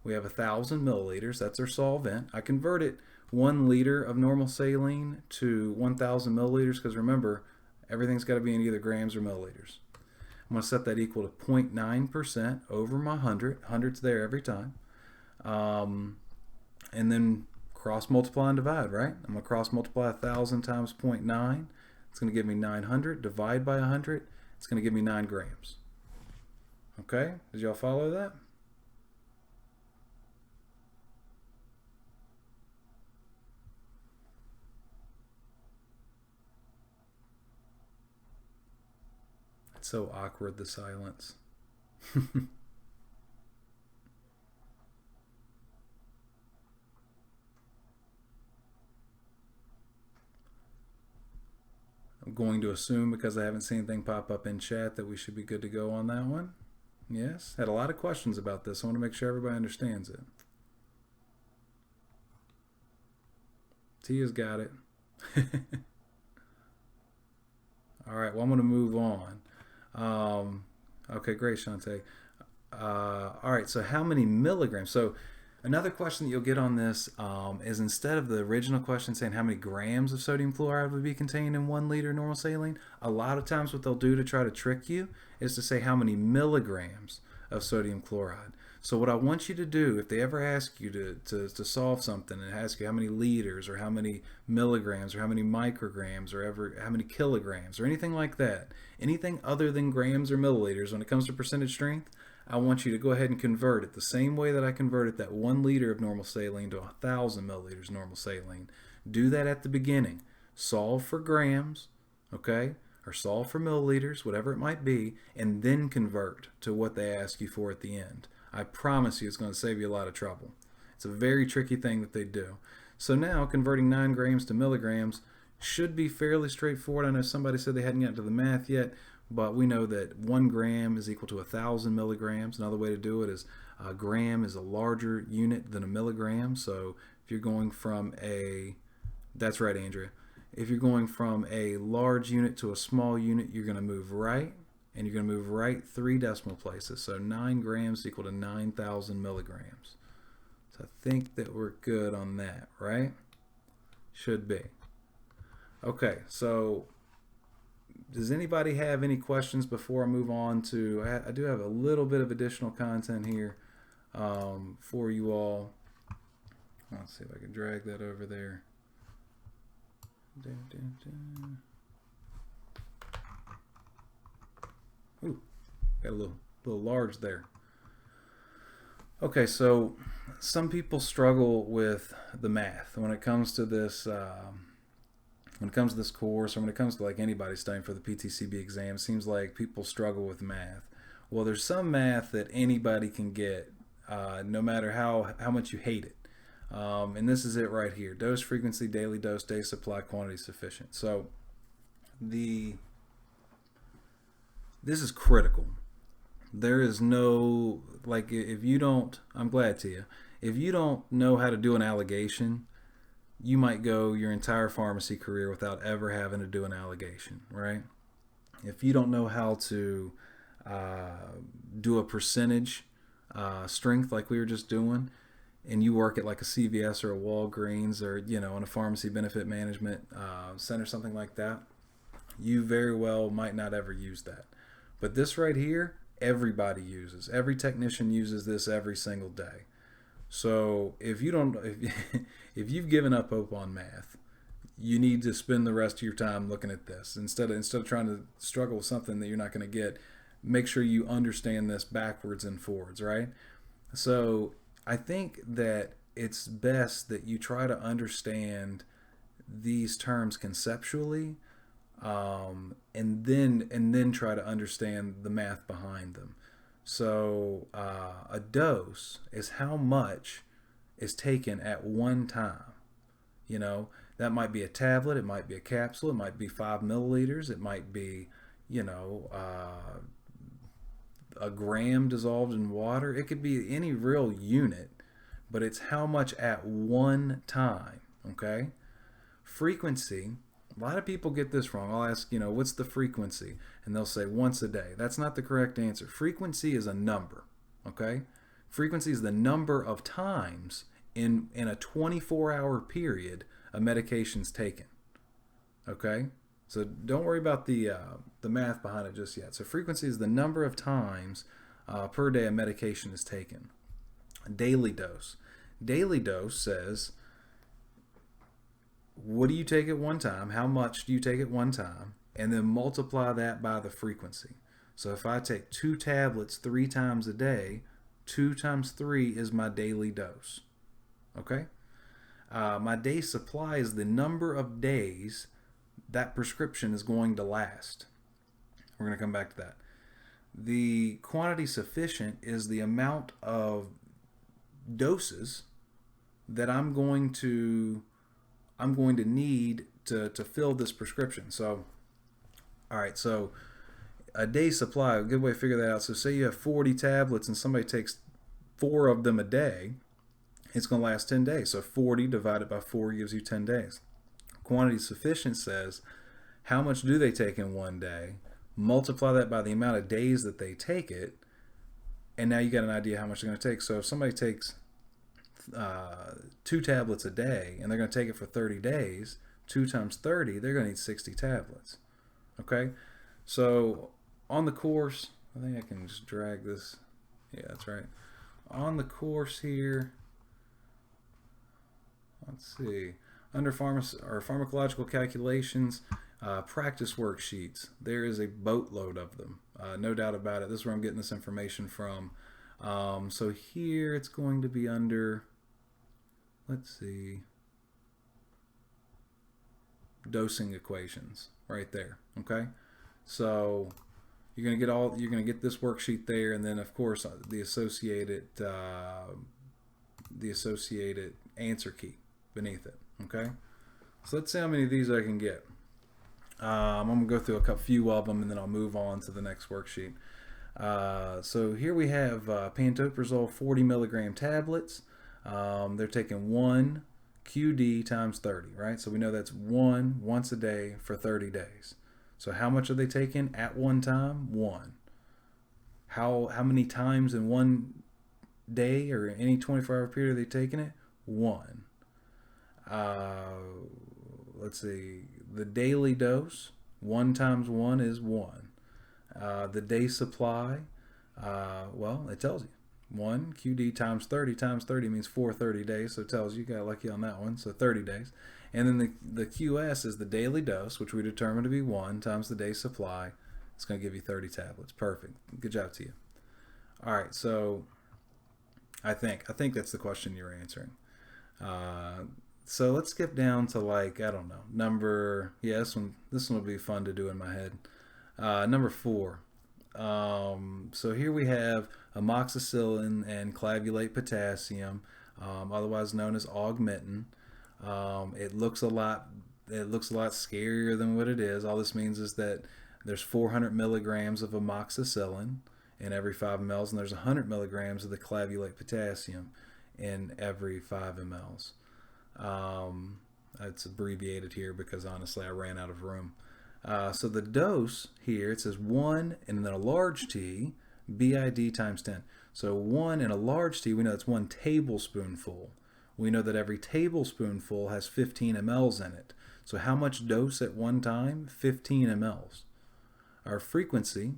We have 1,000 milliliters, that's our solvent. I converted 1 liter of normal saline to 1,000 milliliters because remember, everything's got to be in either grams or milliliters. I'm going to set that equal to 0.9% over my 100. 100's there every time. And then cross multiply and divide, right? I'm going to cross multiply 1,000 times 0.9. It's going to give me 900. Divide by 100. It's going to give me 9 grams. Okay? Did y'all follow that? It's so awkward, the silence. I'm going to assume, because I haven't seen anything pop up in chat, that we should be good to go on that one. Yes, had a lot of questions about this. I want to make sure everybody understands it. Tia's got it. All right, well, I'm going to move on. Okay, great, Shantae. All right, so how many milligrams? So another question that you'll get on this is, instead of the original question saying how many grams of sodium chloride would be contained in 1 liter normal saline, a lot of times what they'll do to try to trick you is to say how many milligrams of sodium chloride. So what I want you to do, if they ever ask you to solve something and ask you how many liters or how many milligrams or how many micrograms or how many kilograms or anything like that, anything other than grams or milliliters when it comes to percentage strength, I want you to go ahead and convert it the same way that I converted that 1 liter of normal saline to 1,000 milliliters normal saline. Do that at the beginning. Solve for grams, okay? Or solve for milliliters, whatever it might be, and then convert to what they ask you for at the end. I promise you it's going to save you a lot of trouble. It's a very tricky thing that they do. So now, converting 9 grams to milligrams, should be fairly straightforward. I know somebody said they hadn't gotten to the math yet, but we know that 1 gram is equal to 1,000 milligrams. Another way to do it is a gram is a larger unit than a milligram. So if you're going from that's right, Andrea. If you're going from a large unit to a small unit, you're going to move right, and you're going to move right 3 decimal places. So 9 grams equal to 9,000 milligrams. So I think that we're good on that, right? Should be. Okay, so does anybody have any questions before I move on to, I do have a little bit of additional content here for you all. Let's see if I can drag that over there. Ooh, got a little large there. Okay, so some people struggle with the math when it comes to this. When it comes to this course, or when it comes to like anybody studying for the PTCB exam, it seems like people struggle with math. Well, there's some math that anybody can get, no matter how much you hate it. And this is it right here: dose frequency, daily dose, day supply, quantity sufficient. So this is critical. There is no, like, if you don't, I'm glad to you, if you don't know how to do an allegation, you might go your entire pharmacy career without ever having to do an allegation, right? If you don't know how to do a percentage strength like we were just doing, and you work at like a CVS or a Walgreens, or in a pharmacy benefit management center, something like that, you very well might not ever use that. But this right here, everybody uses. Every technician uses this every single day. So if you've given up hope on math, you need to spend the rest of your time looking at this instead of trying to struggle with something that you're not going to get. Make sure you understand this backwards and forwards, right? So I think that it's best that you try to understand these terms conceptually, and then try to understand the math behind them. So a dose is how much is taken at one time. That might be a tablet, it might be a capsule, it might be 5 milliliters, it might be, a gram dissolved in water. It could be any real unit, but it's how much at one time, okay? Frequency, a lot of people get this wrong. I'll ask, what's the frequency? And they'll say once a day. That's not the correct answer. Frequency is a number, okay? Frequency is the number of times in a 24-hour period a medication's taken, okay? So don't worry about the math behind it just yet. So frequency is the number of times per day a medication is taken. A daily dose. Daily dose says, what do you take at one time? How much do you take at one time? And then multiply that by the frequency. So if I take 2 tablets 3 times a day, 2 times 3 is my daily dose. Okay? My day supply is the number of days that prescription is going to last. We're going to come back to that. The quantity sufficient is the amount of doses that I'm going to need to fill this prescription. So, all right, so a day supply, a good way to figure that out. So say you have 40 tablets and somebody takes 4 of them a day, it's going to last 10 days. So 40 divided by 4 gives you 10 days. Quantity sufficient says how much do they take in one day, multiply that by the amount of days that they take it, and now you got an idea how much they're going to take. So if somebody takes 2 tablets a day and they're going to take it for 30 days, 2 times 30, they're going to need 60 tablets. Okay, so on the course, I think I can just drag this. Yeah, that's right. On the course here, let's see, under pharmacological calculations, practice worksheets, there is a boatload of them, no doubt about it. This is where I'm getting this information from. So here it's going to be under, let's see, dosing equations right there. Okay, so you're gonna get this worksheet there, and then of course the associated answer key beneath it. Okay, So let's see how many of these I can get. I'm going to go through a few of them, and then I'll move on to the next worksheet. So here we have pantoprazole 40 milligram tablets. They're taking 1 QD times 30, right? So we know that's once a day for 30 days. So how much are they taking at one time? 1. How many times in one day or any 24-hour period are they taking it? 1. Let's see. The daily dose, 1 times 1 is 1. The day supply, well, it tells you. 1 QD times 30 means 430 days, so it tells you got lucky on that one, so 30 days. And then the QS is the daily dose, which we determined to be 1 times the day supply. It's going to give you 30 tablets. Perfect. Good job to you. All right, so I think that's the question you're answering. So let's skip down to, like, I don't know, this one will be fun to do in my head. Number 4. So here we have amoxicillin and clavulate potassium, otherwise known as augmentin. It looks a lot scarier than what it is. All this means is that there's 400 milligrams of amoxicillin in every 5 mLs, and there's 100 milligrams of the clavulate potassium in every 5 mLs. It's abbreviated here because honestly I ran out of room. So the dose here, it says 1 and then a large T, BID times 10. So 1 in a large T, we know that's 1 tablespoonful. We know that every tablespoonful has 15 mLs in it. So how much dose at one time? 15 mLs. Our frequency,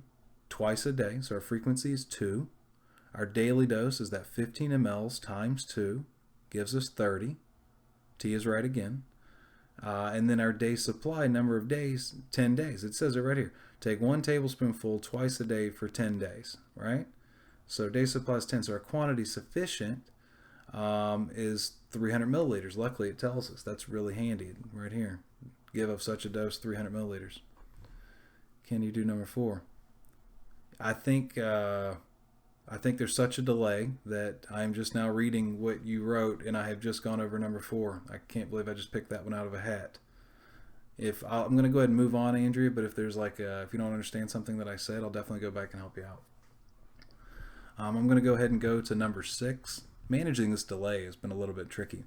twice a day, so our frequency is 2. Our daily dose is that 15 mLs times 2, gives us 30. T is right again. And then our day supply, number of days, 10 days. It says it right here. Take 1 tablespoonful twice a day for 10 days, right? So day supply is 10. So our quantity sufficient is 300 milliliters. Luckily, it tells us. That's really handy right here. Give of such a dose, 300 milliliters. Can you do number 4? I think there's such a delay that I'm just now reading what you wrote, and I have just gone over number 4. I can't believe I just picked that one out of a hat. I'm going to go ahead and move on, Andrea, but if there's if you don't understand something that I said, I'll definitely go back and help you out. I'm going to go ahead and go to number 6. Managing this delay has been a little bit tricky.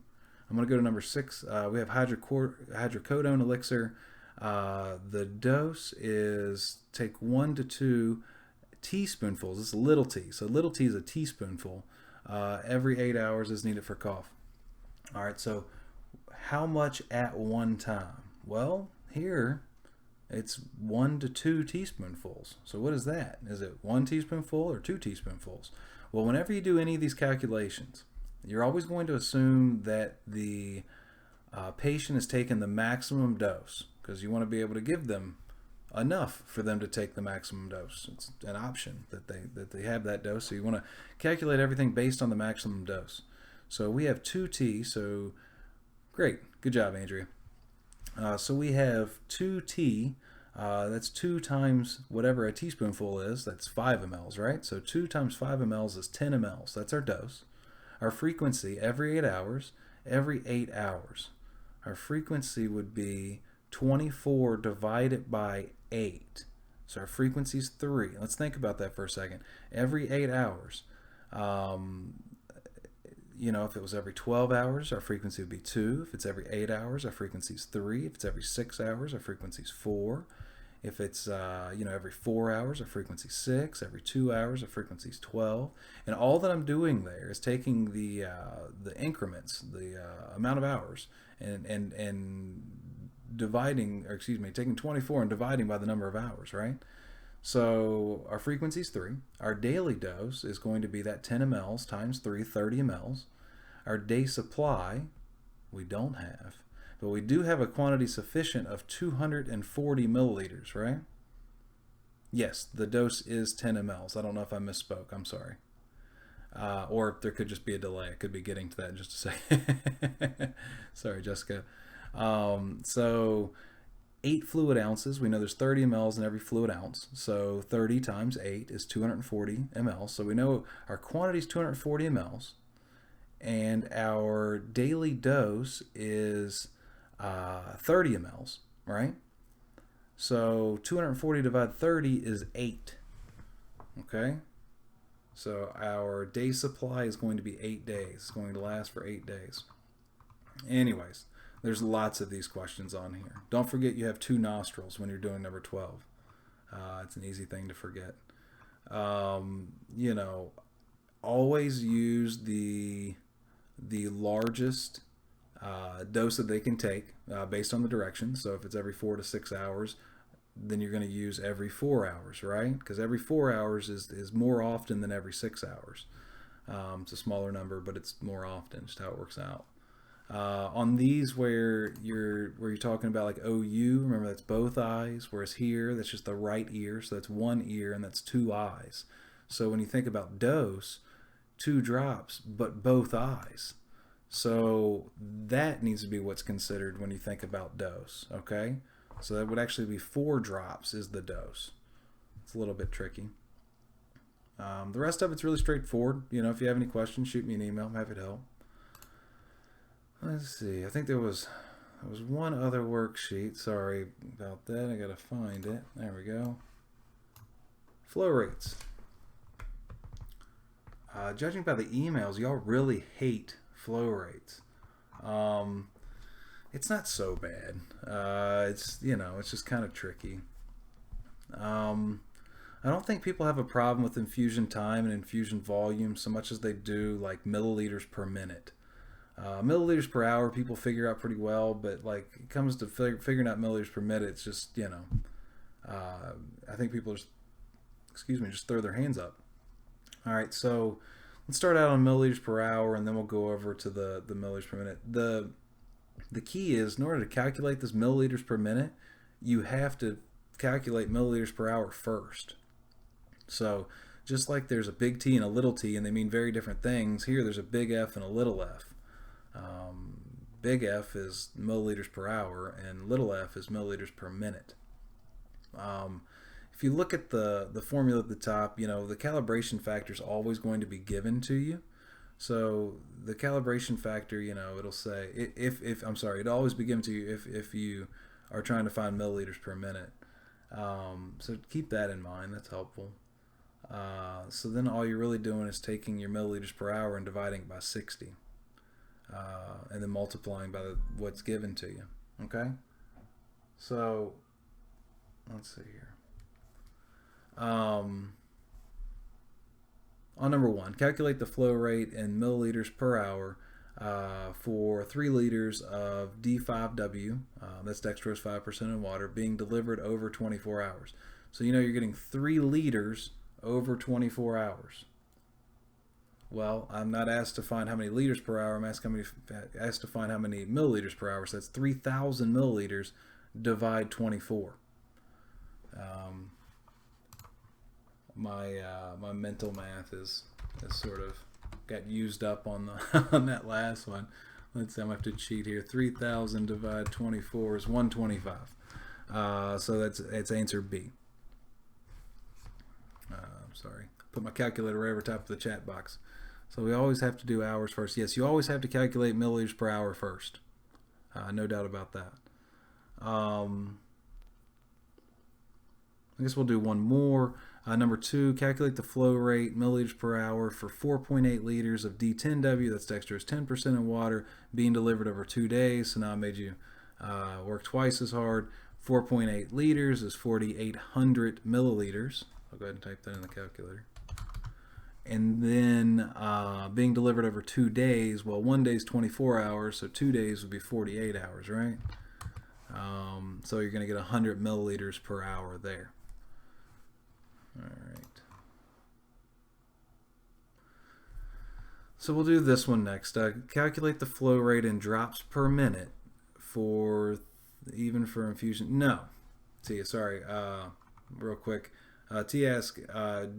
I'm going to go to number 6. We have hydrocodone elixir. The dose is take 1 to 2 teaspoonfuls. This is little t. So little t is a teaspoonful. Every 8 hours is needed for cough. All right, so how much at one time? Well, here it's 1 to 2 teaspoonfuls. So what is that? Is it 1 teaspoonful or 2 teaspoonfuls? Well, whenever you do any of these calculations, you're always going to assume that the patient is taking the maximum dose, because you want to be able to give them enough for them to take the maximum dose. It's an option that they have that dose, so you want to calculate everything based on the maximum dose. So we have 2T, so great, good job, Andrea. So we have 2T, that's 2 times whatever a teaspoonful is, that's 5 mLs, right? So 2 times 5 mLs is 10 mLs, that's our dose. Our frequency, every 8 hours, our frequency would be 24 divided by 8. So our frequency is 3. Let's think about that for a second. Every 8 hours, if it was every 12 hours, our frequency would be 2. If it's every 8 hours, our frequency is 3. If it's every 6 hours, our frequency is 4. If it's every 4 hours, our frequency is 6. Every 2 hours, our frequency is 12. And all that I'm doing there is taking the increments, the amount of hours, and taking 24 and dividing by the number of hours, right? So our frequency is 3. Our daily dose is going to be that 10 mLs times 3, 30 mLs. Our day supply, we don't have, but we do have a quantity sufficient of 240 milliliters, right? Yes, the dose is 10 mLs. I don't know if I misspoke. I'm sorry. Or there could just be a delay. I could be getting to that in just a second. Sorry, Jessica. So 8 fluid ounces. We know there's 30 mLs in every fluid ounce. So 30 times 8 is 240 mLs. So we know our quantity is 240 mLs. And our daily dose is 30 mLs, right? So 240 divided 30 is 8. Okay? So our day supply is going to be 8 days. It's going to last for 8 days. Anyways, there's lots of these questions on here. Don't forget you have 2 nostrils when you're doing number 12. It's an easy thing to forget. You know, always use the largest dose that they can take based on the directions. So if it's every 4 to 6 hours, then you're going to use every 4 hours, right? Because every 4 hours is more often than every 6 hours. It's a smaller number, but it's more often, just how it works out. On these where you're talking about like OU, remember that's both eyes, whereas here that's just the right ear, so that's 1 ear and that's 2 eyes. So when you think about dose, 2 drops, but both eyes. So that needs to be what's considered when you think about dose, okay? So that would actually be 4 drops is the dose. It's a little bit tricky. The rest of it's really straightforward. You know, if you have any questions, shoot me an email. I'm happy to help. Let's see. I think there was one other worksheet. Sorry about that. I gotta find it. There we go. Flow rates. Judging by the emails, y'all really hate flow rates. It's not so bad. It's just kind of tricky. I don't think people have a problem with infusion time and infusion volume so much as they do like milliliters per minute. Milliliters per hour people figure out pretty well, but like it comes to figuring out milliliters per minute, it's just, I think people just throw their hands up. All right, so let's start out on milliliters per hour, and then we'll go over to the milliliters per minute. The key is, in order to calculate this milliliters per minute, you have to calculate milliliters per hour first. So just like there's a big T and a little t, and they mean very different things, here there's a big F and a little f. Big F is milliliters per hour, and little f is milliliters per minute. If you look at the formula at the top, the calibration factor is always going to be given to you. So the calibration factor, it'll say, it'll always be given to you if you are trying to find milliliters per minute. So keep that in mind, that's helpful. So then all you're really doing is taking your milliliters per hour and dividing it by 60. And then multiplying by what's given to you. Okay? So, let's see here. On number 1, calculate the flow rate in milliliters per hour for 3 liters of D5W, that's dextrose 5% in water, being delivered over 24 hours. So you're getting 3 liters over 24 hours. Well, I'm not asked to find how many liters per hour, I'm asked to find how many milliliters per hour. So that's 3,000 milliliters divide 24. My mental math is sort of got used up on on that last one. Let's see, I'm gonna have to cheat here. 3,000 divided 24 is 125. So it's answer B. Sorry, put my calculator right over top of the chat box. So we always have to do hours first. Yes, you always have to calculate milliliters per hour first. No doubt about that. I guess we'll do one more. Number 2, calculate the flow rate, milliliters per hour, for 4.8 liters of D10W, that's dextrose 10% in water, being delivered over 2 days. So now I made you work twice as hard. 4.8 liters is 4,800 milliliters. I'll go ahead and type that in the calculator. And then being delivered over 2 days, well, 1 day is 24 hours, so 2 days would be 48 hours, right? So you're going to get 100 milliliters per hour there. All right. So we'll do this one next. Calculate the flow rate in drops per minute for infusion. No. T, sorry. Real quick. T asks,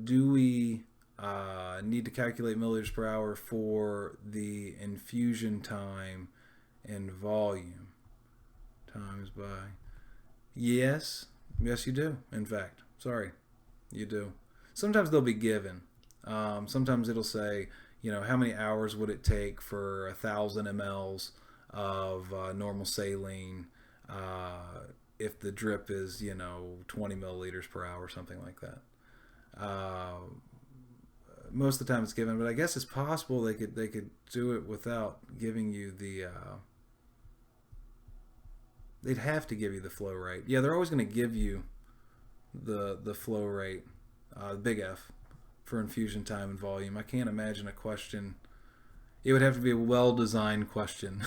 do we need to calculate milliliters per hour for the infusion time and volume times by? Yes. Yes, you do. In fact. Sorry. You do. Sometimes they'll be given. Sometimes it'll say, how many hours would it take for 1,000 mLs of normal saline if the drip is 20 milliliters per hour or something like that. Most of the time it's given, but I guess it's possible they could do it without giving you the they'd have to give you the flow rate. Yeah, they're always going to give you the flow rate, big F, for infusion time and volume. I can't imagine a question. It would have to be a well-designed question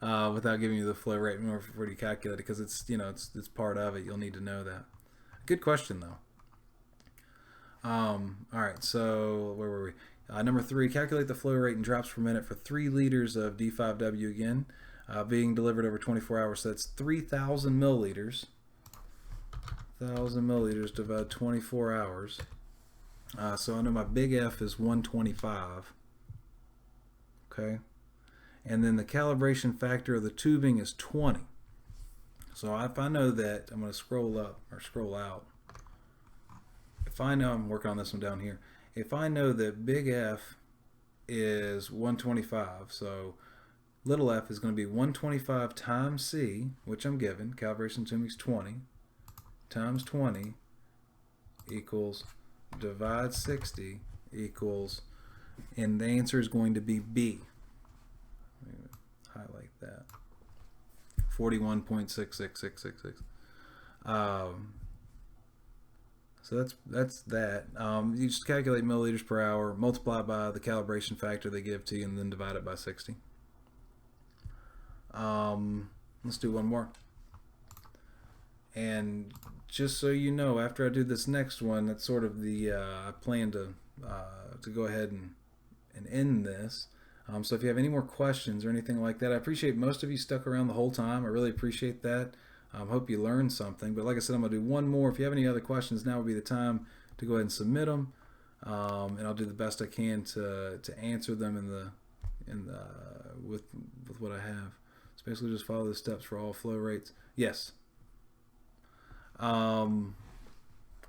without giving you the flow rate in order for you to calculate it, because it's it's part of it. You'll need to know that. Good question though. All right, so where were we? Number 3, calculate the flow rate in drops per minute for 3 liters of D5W again, being delivered over 24 hours. So that's 3,000 milliliters. 1,000 milliliters divided 24 hours. So I know my big F is 125. Okay, and then the calibration factor of the tubing is 20. So if I know that, I'm going to scroll up or scroll out. If I know, I'm working on this one down here. If I know that big F is 125, so little f is going to be 125 times C, which I'm given, calibration tubing is 20, times 20 equals, divide 60 equals, and the answer is going to be B. Let me highlight that. 41.66666. So that's that. You just calculate milliliters per hour, multiply by the calibration factor they give to you, and then divide it by 60. Let's do one more. And just so you know, after I do this next one, that's sort of the I plan to go ahead and end this. So if you have any more questions or anything like that, I appreciate most of you stuck around the whole time. I really appreciate that. Hope you learned something. But like I said, I'm going to do one more. If you have any other questions, now would be the time to go ahead and submit them. And I'll do the best I can to answer them with what I have. So basically just follow the steps for all flow rates. Yes.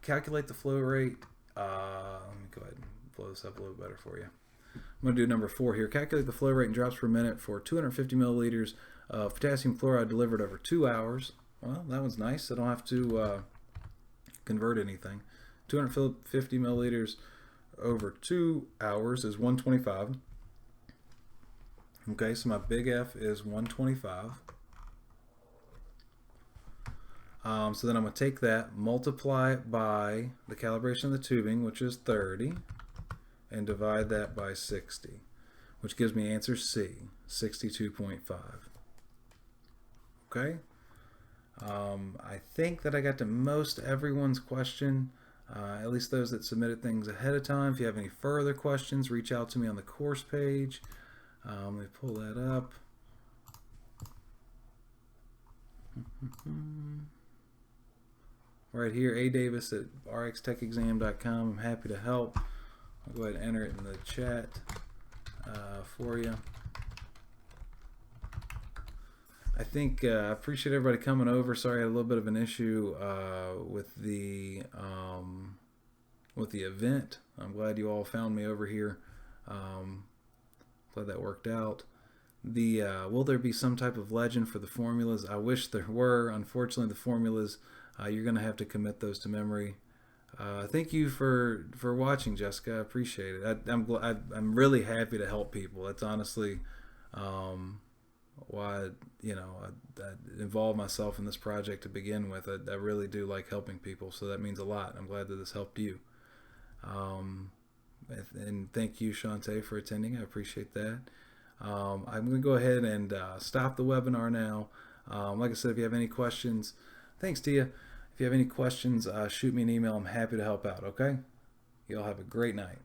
Calculate the flow rate. Let me go ahead and blow this up a little better for you. I'm going to do number 4 here. Calculate the flow rate in drops per minute for 250 milliliters of potassium chloride delivered over 2 hours. Well, that one's nice. I don't have to convert anything. 250 milliliters over 2 hours is 125. Okay, so my big F is 125. So then I'm going to take that, multiply it by the calibration of the tubing, which is 30, and divide that by 60, which gives me answer C, 62.5. Okay? I think that I got to most everyone's question, at least those that submitted things ahead of time. If you have any further questions, reach out to me on the course page. Let me pull that up. Right here, A. Davis at RxTechExam.com. I'm happy to help. I'll go ahead and enter it in the chat for you. I think I appreciate everybody coming over. Sorry, I had a little bit of an issue with the event. I'm glad you all found me over here. Glad that worked out. Will there be some type of legend for the formulas? I wish there were. Unfortunately, the formulas, you're going to have to commit those to memory. Thank you for watching, Jessica. I appreciate it. I'm really happy to help people. That's honestly why I involved myself in this project to begin with. I really do like helping people, so that means a lot. I'm glad that this helped you. And thank you, Shantae, for attending. I appreciate that. I'm going to go ahead and stop the webinar now. Like I said, if you have any questions, thanks, Tia. If you have any questions, shoot me an email. I'm happy to help out, okay? You all have a great night.